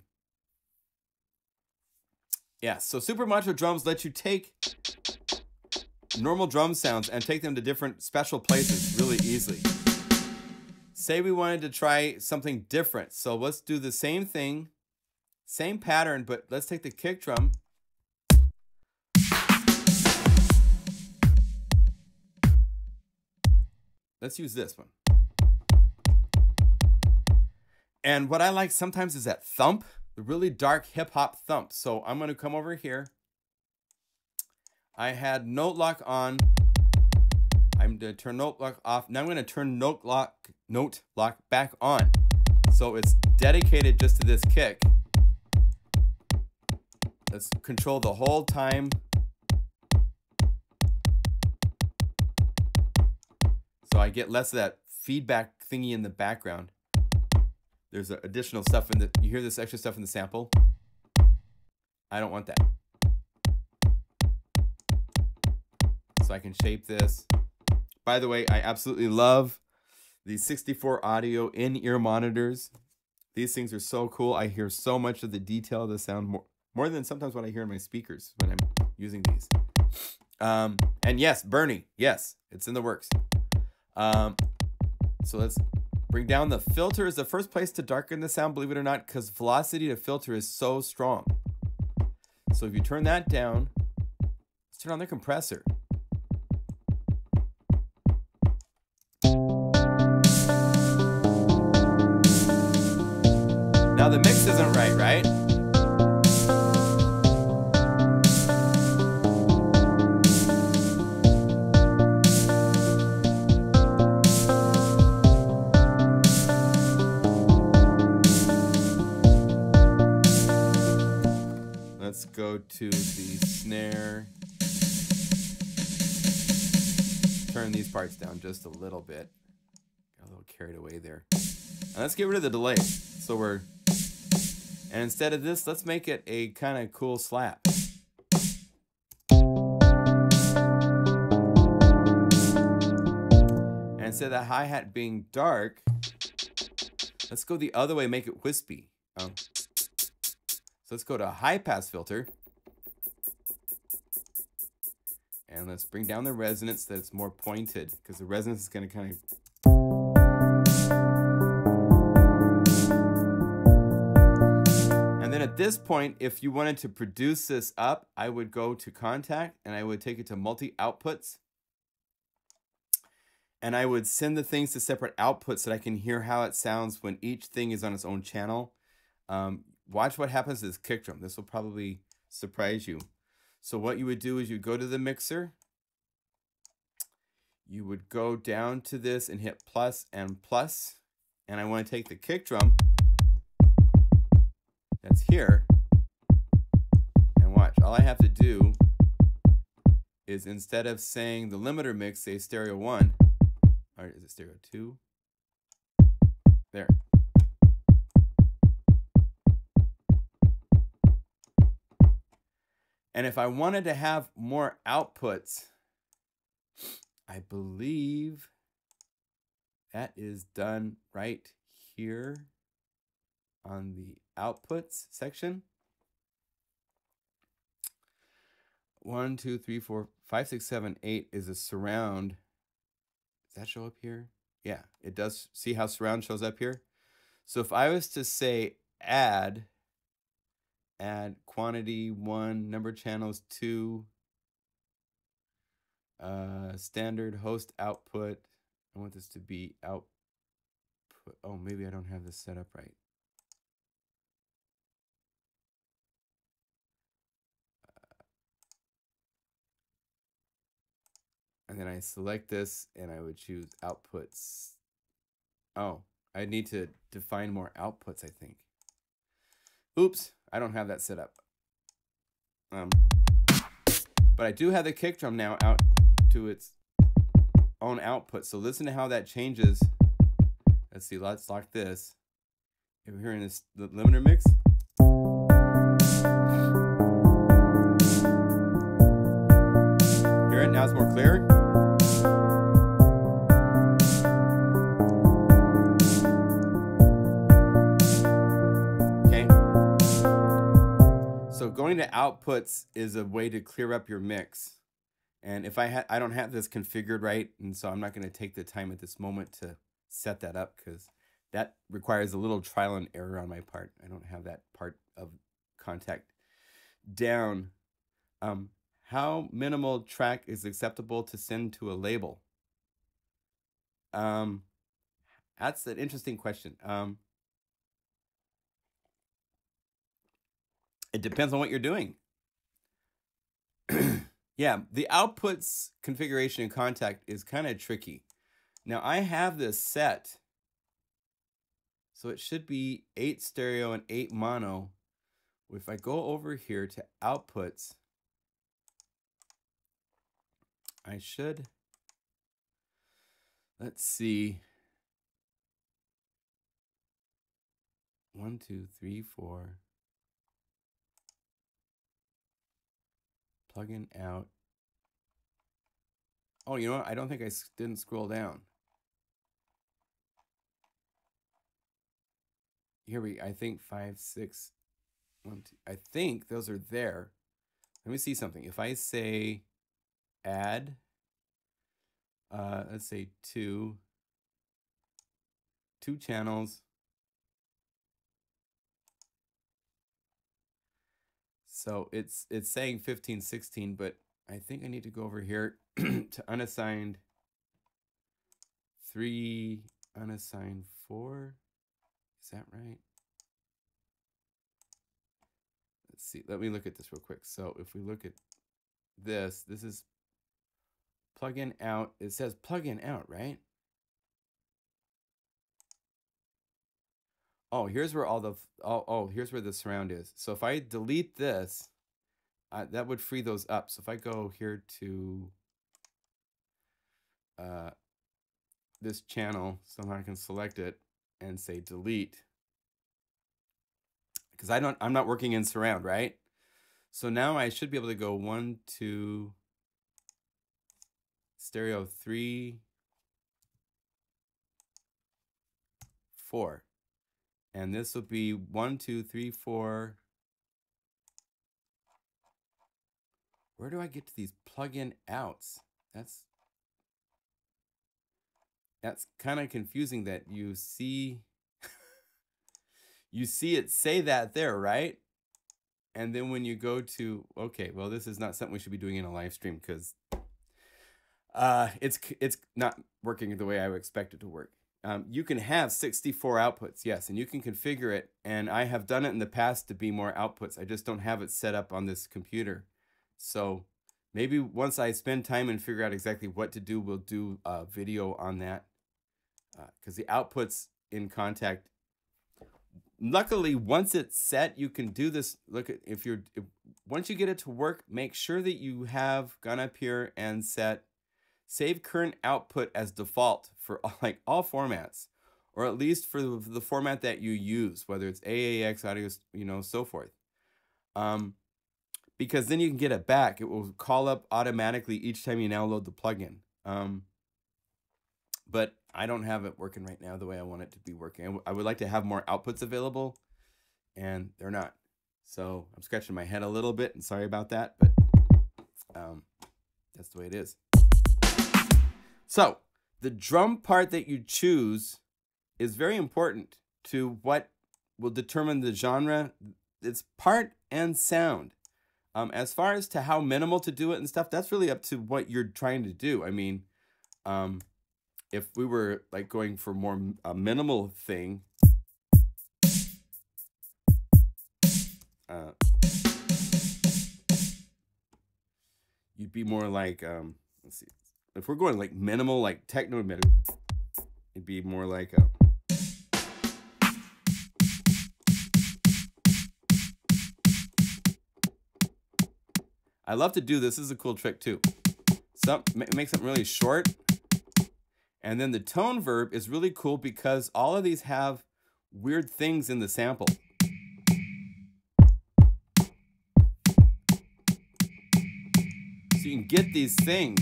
Yeah, so Super Macho Drums lets you take normal drum sounds and take them to different special places really easily. Say we wanted to try something different. So let's do the same thing, same pattern, but let's take the kick drum. Let's use this one. And what I like sometimes is that thump, the really dark hip hop thump. So I'm going to come over here. I had note lock on. I'm going to turn note lock off. Now I'm going to turn note lock back on. So it's dedicated just to this kick. Let's control the whole time. So I get less of that feedback thingy in the background. There's additional stuff in the, you hear this extra stuff in the sample? I don't want that. So I can shape this. By the way, I absolutely love the 64 audio in-ear monitors. These things are so cool. I hear so much of the detail of the sound, more than sometimes what I hear in my speakers when I'm using these. And yes, Bernie, yes, it's in the works. So let's bring down the filter is the first place to darken the sound, believe it or not, because velocity to filter is so strong. So if you turn that down, let's turn on the compressor. Now the mix isn't right, right? Let's go to the snare. Turn these parts down just a little bit. Got a little carried away there. And let's get rid of the delay. So we're, and instead of this, let's make it a kind of cool slap. And instead of the hi-hat being dark, let's go the other way, make it wispy. So let's go to a high-pass filter. And let's bring down the resonance so that it's more pointed, because the resonance is going to kind of... And then at this point, if you wanted to produce this up, I would go to Contact, and I would take it to multi-outputs. And I would send the things to separate outputs so that I can hear how it sounds when each thing is on its own channel. Watch what happens to this kick drum. This will probably surprise you. So what you would do is you go to the mixer. You would go down to this and hit plus and plus. And I want to take the kick drum that's here. And watch. All I have to do is instead of saying the limiter mix, say stereo 1. Or is it stereo 2? There. And if I wanted to have more outputs, I believe that is done right here on the outputs section. 1, 2, 3, 4, 5, 6, 7, 8 is a surround. Does that show up here? Yeah, it does. See how surround shows up here? So if I was to say add quantity 1, number channels 2, standard host output. I want this to be output. Oh, maybe I don't have this set up right. And then I select this and I would choose outputs. Oh, I need to define more outputs, I think. Oops, I don't have that set up. But I do have the kick drum now out to its own output. So listen to how that changes. Let's see, let's lock this. If we're hearing this, the limiter mix. Hear it? Now it's more clear. So going to outputs is a way to clear up your mix. And if I don't have this configured right, and so I'm not going to take the time at this moment to set that up because that requires a little trial and error on my part. I don't have that part of Contact down. How minimal track is acceptable to send to a label? That's an interesting question. It depends on what you're doing. Yeah, the outputs configuration in Contact is kind of tricky. Now I have this set, so it should be 8 stereo and 8 mono. If I go over here to outputs, I should, let's see. 1, 2, 3, 4. Plug in, out. Oh, you know what? I don't think I didn't scroll down. Here I think 5, 6, 1, 2. I think those are there. Let me see something. If I say add, let's say two channels. So it's saying 15, 16, but I think I need to go over here to unassigned 3, unassigned 4. Is that right? Let's see. Let me look at this real quick. So if we look at this is plug in out. It says plug in out, right? Oh, here's where all the here's where the surround is. So if I delete this, that would free those up. So if I go here to this channel, somehow I can select it and say delete, because I'm not working in surround, right? So now I should be able to go 1, 2, stereo 3, 4, and this will be 1, 2, 3, 4. Where do I get to these plug-in outs? That's kind of confusing that you see you see it say that there, right? And then when you go to, okay, well, this is not something we should be doing in a live stream, because it's not working the way I would expect it to work. You can have 64 outputs, yes, and you can configure it, and I have done it in the past to be more outputs. I just don't have it set up on this computer. So maybe once I spend time and figure out exactly what to do, we'll do a video on that, because the outputs in Kontakt, luckily, once it's set, you can do this. Look at once you get it to work, make sure that you have gone up here and set save current output as default for like all formats, or at least for the format that you use, whether it's AAX, audio, so forth. Because then you can get it back. It will call up automatically each time you now load the plugin. But I don't have it working right now the way I want it to be working. I would like to have more outputs available, and they're not. So I'm scratching my head a little bit, and sorry about that, but that's the way it is. So the drum part that you choose is very important to what will determine the genre. It's part and sound. As far as to how minimal to do it and stuff, that's really up to what you're trying to do. I mean, if we were like going for more minimal thing, you'd be more like, let's see, if we're going like minimal, like techno minimal, it'd be more like I love to do this. This is a cool trick too. Make something really short. And then the tone verb is really cool because all of these have weird things in the sample. So you can get these things.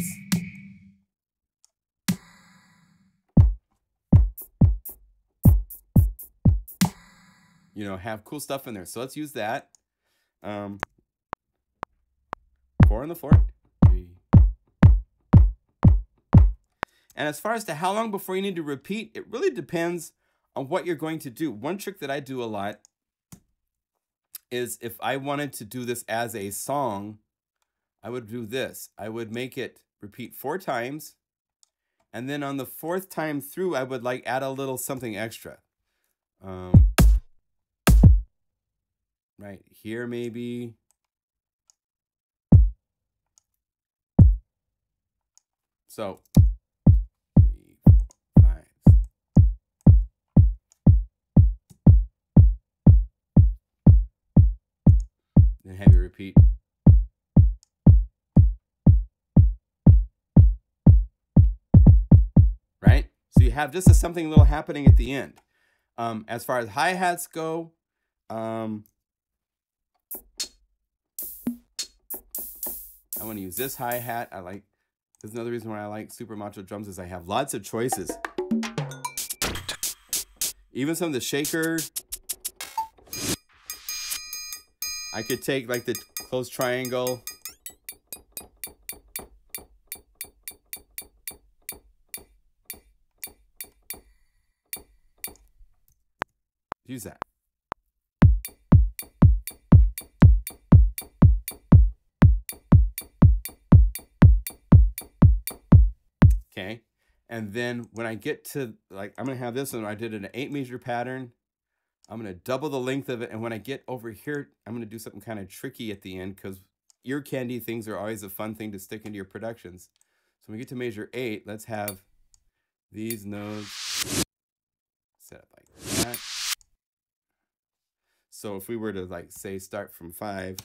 Have cool stuff in there. So let's use that. 4 on the 4. 3. And as far as to how long before you need to repeat, it really depends on what you're going to do. One trick that I do a lot is if I wanted to do this as a song, I would do this. I would make it repeat 4 times, and then on the 4th time through, I would like add a little something extra. Right here, maybe. So 3, 4, 5, 6. Then have you repeat. Right? So you have just something little happening at the end. As far as hi-hats go, I want to use this hi-hat. There's another reason why I like Super Macho drums is I have lots of choices. Even some of the shaker. I could take like the closed triangle. Use that. Okay. And then when I get to, like, I'm going to have this one. I did an 8 measure pattern. I'm going to double the length of it. And when I get over here, I'm going to do something kind of tricky at the end, because ear candy things are always a fun thing to stick into your productions. So when we get to measure 8, let's have these notes set up like that. So if we were to, like, say, start from 5.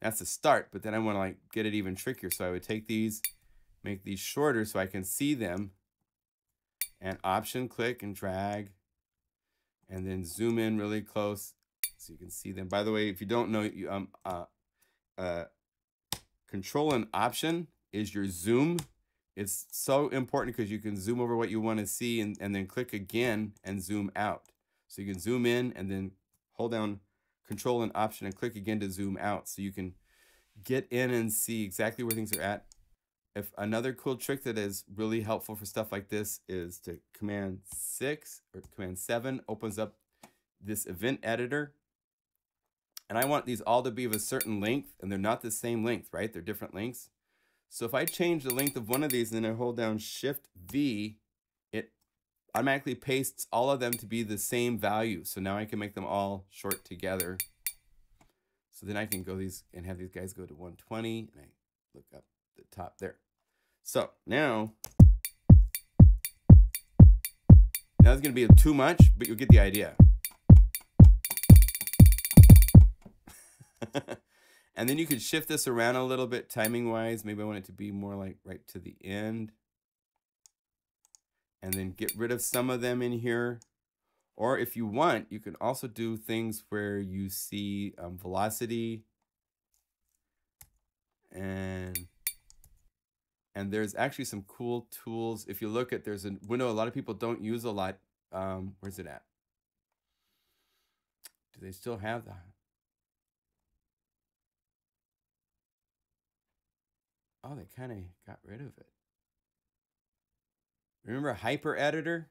That's the start, but then I want to, like, get it even trickier. So I would take these, make these shorter so I can see them, and option click and drag, and then zoom in really close so you can see them. By the way, if you don't know, control and option is your zoom. It's so important because you can zoom over what you want to see, and then click again and zoom out. So you can zoom in and then hold down control and option and click again to zoom out, so you can get in and see exactly where things are at. If another cool trick that is really helpful for stuff like this is to Command 6 or Command 7 opens up this event editor. And I want these all to be of a certain length, and they're not the same length, right? They're different lengths. So if I change the length of one of these and then I hold down Shift V, it automatically pastes all of them to be the same value. So now I can make them all short together. So then I can go these and have these guys go to 120, and I look up the top there. So now it's going to be too much, but you'll get the idea. And then you could shift this around a little bit timing wise. Maybe I want it to be more like right to the end. And then get rid of some of them in here. Or if you want, you can also do things where you see velocity. And there's actually some cool tools. If you look at, there's a window a lot of people don't use a lot. Where's it at? Do they still have that? Oh, they kind of got rid of it. Remember Hyper Editor?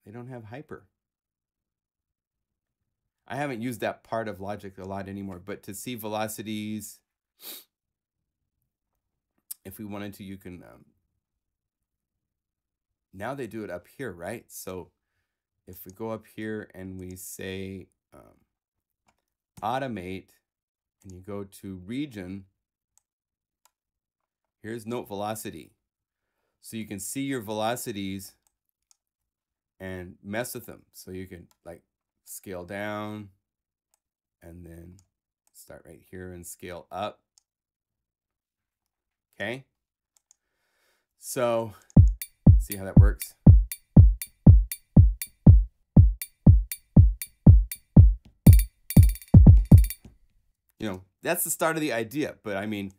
They don't have Hyper. I haven't used that part of Logic a lot anymore, but to see velocities, if we wanted to, you can, now they do it up here, right? So if we go up here and we say automate, and you go to region, here's note velocity. So you can see your velocities and mess with them. So you can, like, scale down and then start right here and scale up. Okay. So see how that works. You know, that's the start of the idea, but I mean,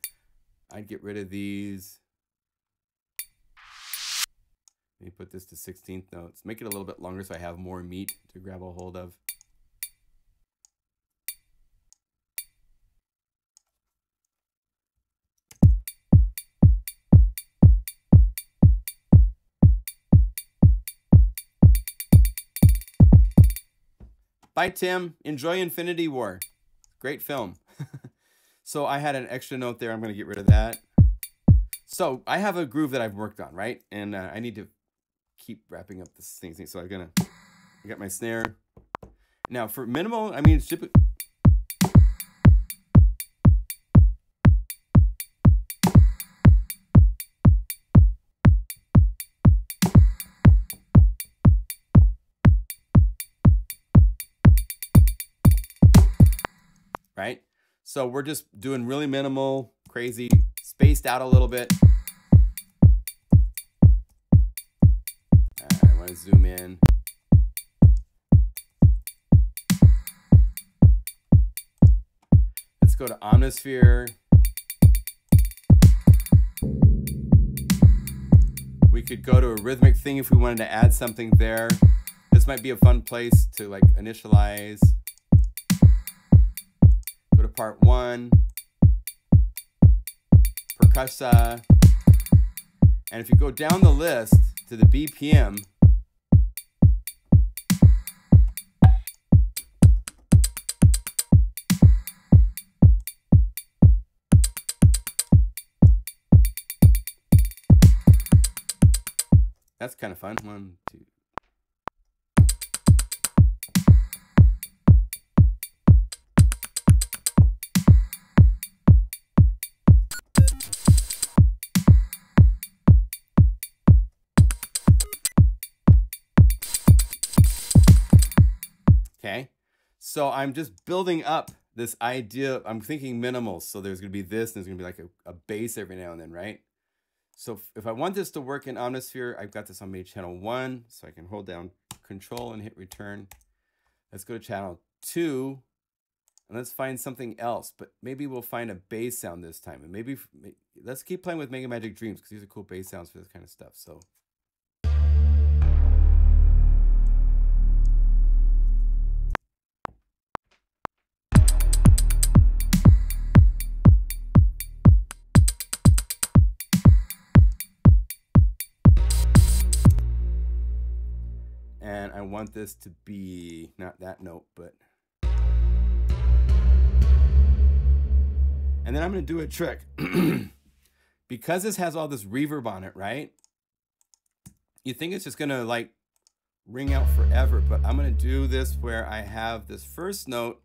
I'd get rid of these. Let me put this to 16th notes. Make it a little bit longer so I have more meat to grab a hold of. Bye, Tim. Enjoy Infinity War. Great film. So I had an extra note there. I'm going to get rid of that. So I have a groove that I've worked on, right? And I need to keep wrapping up this thing. So I got my snare. Now for minimal, I mean, it's typically, right? So we're just doing really minimal crazy, spaced out a little bit. I want to zoom in. Let's go to Omnisphere. We could go to a rhythmic thing if we wanted to add something there. This might be a fun place to like initialize. Go to part 1. Percussa. And if you go down the list to the BPM, that's kind of fun. 1, 2. Okay, so I'm just building up this idea. I'm thinking minimals. So there's going to be this, and there's going to be like a bass every now and then, right? So if I want this to work in Omnisphere, I've got this on MIDI channel 1, so I can hold down Control and hit return. Let's go to channel 2, and let's find something else. But maybe we'll find a bass sound this time. And maybe let's keep playing with Mega Magic Dreams, because these are cool bass sounds for this kind of stuff. So. And I want this to be not that note, but. And then I'm going to do a trick. Because this has all this reverb on it, right? You think it's just going to like ring out forever, but I'm going to do this where I have this first note.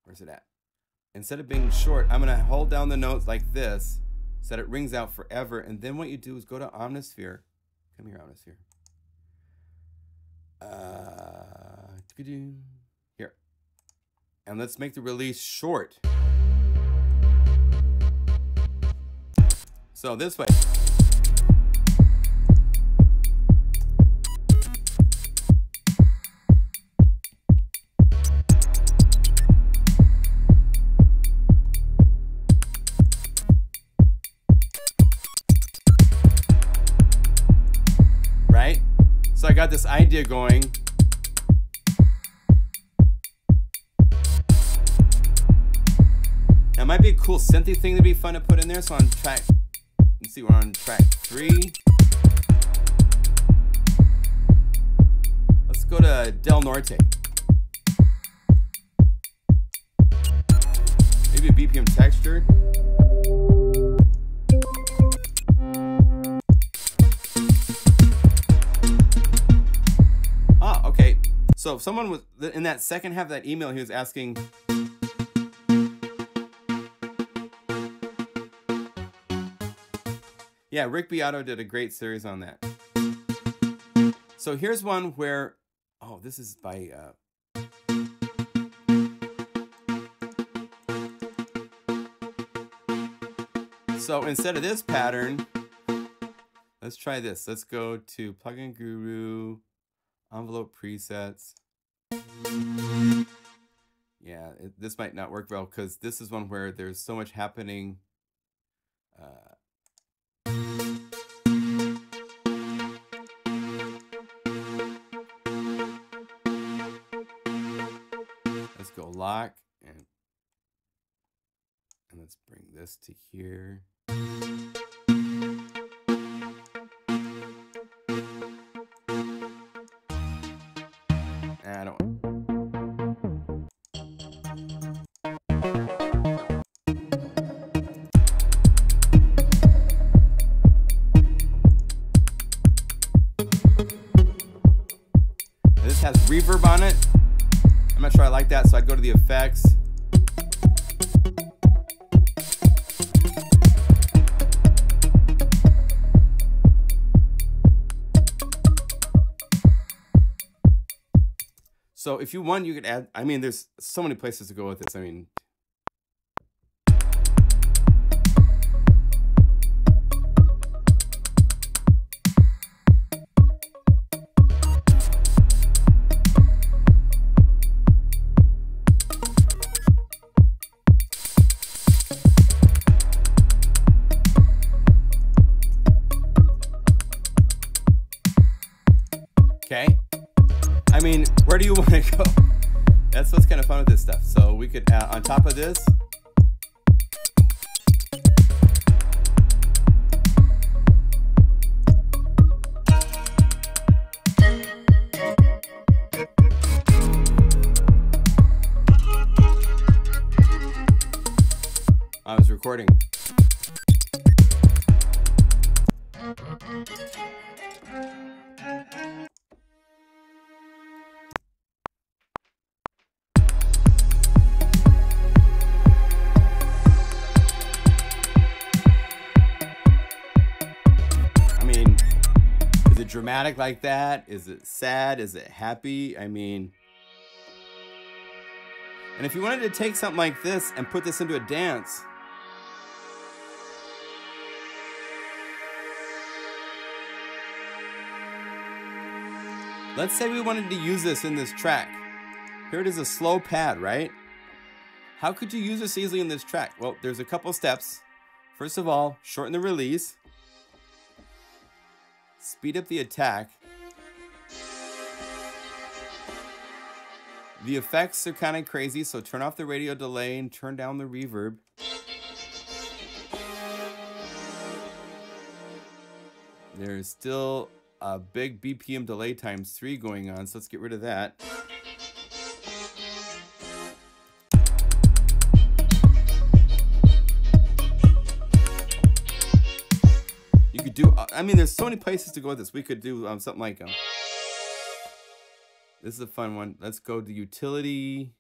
Where's it at? Instead of being short, I'm going to hold down the notes like this so that it rings out forever. And then what you do is go to Omnisphere. Come here, Omnisphere. Here, and let's make the release short. So this way. Right? So I got this idea going. Now, it might be a cool synthy thing to be fun to put in there. So on track, let's see, we're on track 3. Let's go to Del Norte. Maybe a BPM texture. Ah, okay. So if someone was in that second half of that email, he was asking. Yeah, Rick Beato did a great series on that. So here's one where, oh, this is by, so instead of this pattern, let's try this. Let's go to Plugin Guru, Envelope Presets. Yeah, this might not work well because this is one where there's so much happening. Let's go lock and let's bring this to here. I don't. This has reverb on it. I'm not sure I like that, so I'd go to the effects. So if you want, you could add, I mean, there's so many places to go with this. I mean, mean, where do you want to go? That's what's kind of fun with this stuff. So we could, on top of this, I was recording. I mean, is it dramatic like that? Is it sad? Is it happy? I mean, and if you wanted to take something like this and put this into a dance, let's say we wanted to use this in this track. Here it is, a slow pad, right? How could you use this easily in this track? Well, there's a couple steps. First of all, shorten the release. Speed up the attack. The effects are kind of crazy, so turn off the radio delay and turn down the reverb. There's still a big BPM delay times 3 going on, so let's get rid of that. You could do, I mean, there's so many places to go with this. We could do something like, this is a fun one. Let's go to utility,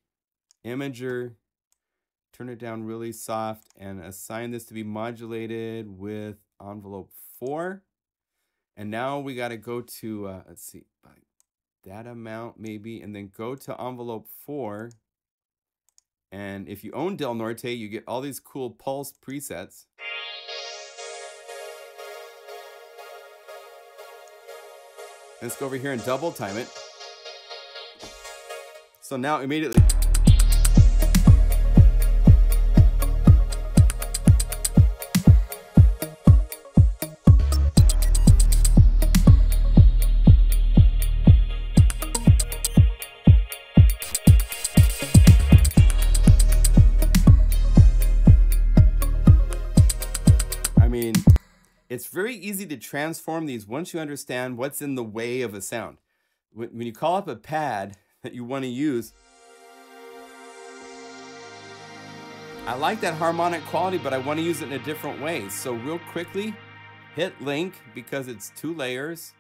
imager, turn it down really soft, and assign this to be modulated with envelope 4. And now we got to go to, let's see, that amount maybe, and then go to envelope 4. And if you own Del Norte, you get all these cool pulse presets. Let's go over here and double time it. So now immediately, I mean, it's very easy to transform these once you understand what's in the way of a sound. When you call up a pad that you want to use, I like that harmonic quality, but I want to use it in a different way. So real quickly, hit link because it's 2 layers.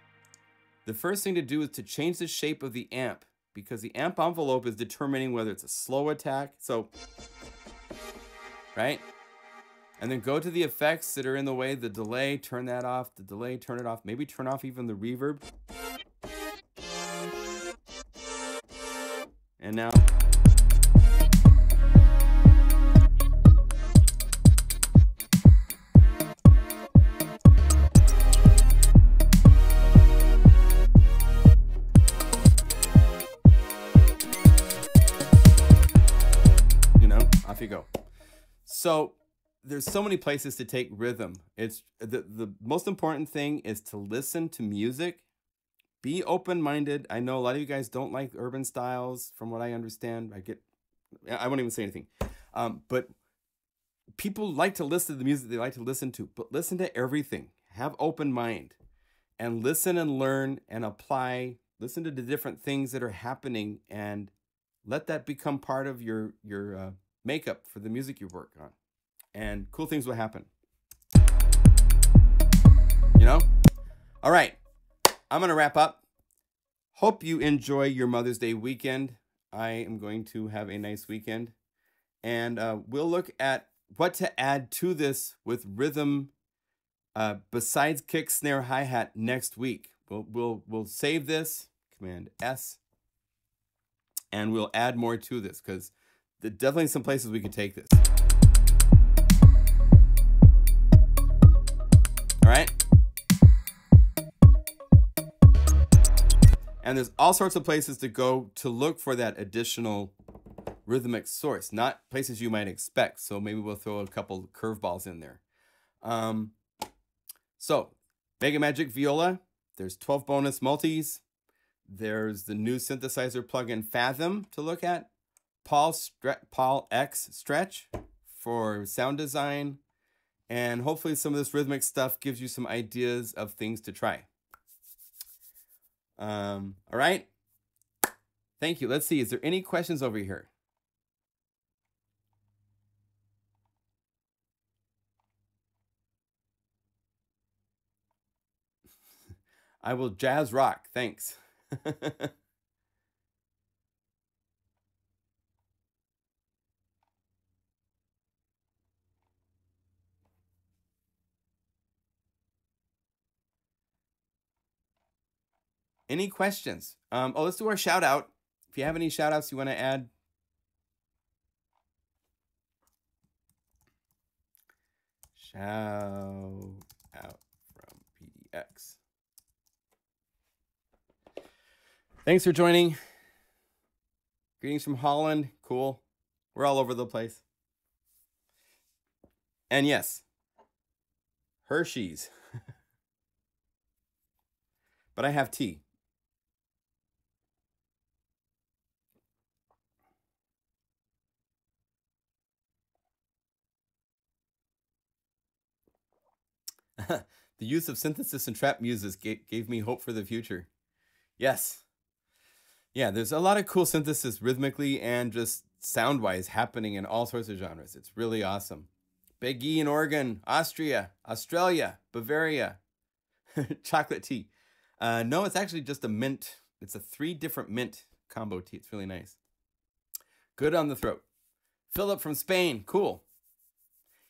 The first thing to do is to change the shape of the amp, because the amp envelope is determining whether it's a slow attack. So, right? And then go to the effects that are in the way, the delay, turn that off, the delay, turn it off, maybe turn off even the reverb. And now, you know, off you go. So there's so many places to take rhythm. It's the most important thing is to listen to music. Be open-minded. I know a lot of you guys don't like urban styles, from what I understand. I won't even say anything. But people like to listen to the music they like to listen to, but listen to everything. Have open mind and listen and learn and apply. Listen to the different things that are happening and let that become part of your makeup for the music you work on. And cool things will happen. You know? All right. I'm going to wrap up. Hope you enjoy your Mother's Day weekend. I am going to have a nice weekend. And we'll look at what to add to this with rhythm besides kick, snare, hi-hat next week. We'll save this, Command S, and we'll add more to this because there's definitely some places we could take this. All right? And there's all sorts of places to go to look for that additional rhythmic source, not places you might expect. So maybe we'll throw a couple curveballs in there. So Mega Magic Viola, there's 12 bonus multis. There's the new synthesizer plugin Fathom to look at. PLYSKAs Stretch for sound design. And hopefully some of this rhythmic stuff gives you some ideas of things to try. All right. Thank you. Let's see. Is there any questions over here? I will jazz rock. Thanks. Any questions? Oh, let's do our shout out. If you have any shout outs you want to add. Shout out from PDX. Thanks for joining. Greetings from Holland. Cool. We're all over the place. And yes, Hershey's. But I have tea. The use of synthesis and trap muses gave me hope for the future. Yes. Yeah, there's a lot of cool synthesis rhythmically and just sound-wise happening in all sorts of genres. It's really awesome. Big E in Oregon, Austria, Australia, Bavaria. Chocolate tea. No, it's actually just a mint. It's a 3 different mint combo tea. It's really nice. Good on the throat. Philip from Spain. Cool.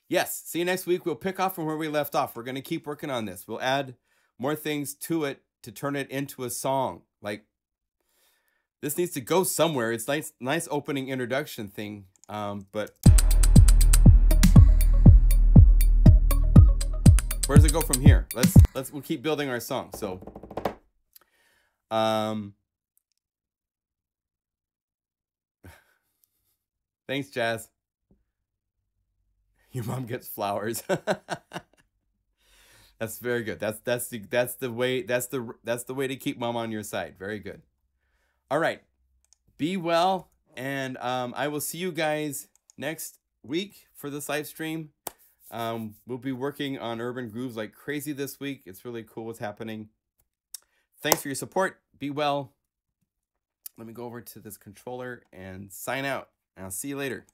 Yes, see you next week. We'll pick off from where we left off. We're going to keep working on this. We'll add more things to it to turn it into a song. Like, this needs to go somewhere. It's nice opening introduction thing, but where does it go from here? We'll keep building our song. So, thanks, Jazz. Your mom gets flowers. That's very good. That's the way to keep mom on your side. Very good. All right. Be well, and I will see you guys next week for this live stream. We'll be working on urban grooves like crazy this week. It's really cool what's happening. Thanks for your support. Be well. Let me go over to this controller and sign out. I'll see you later.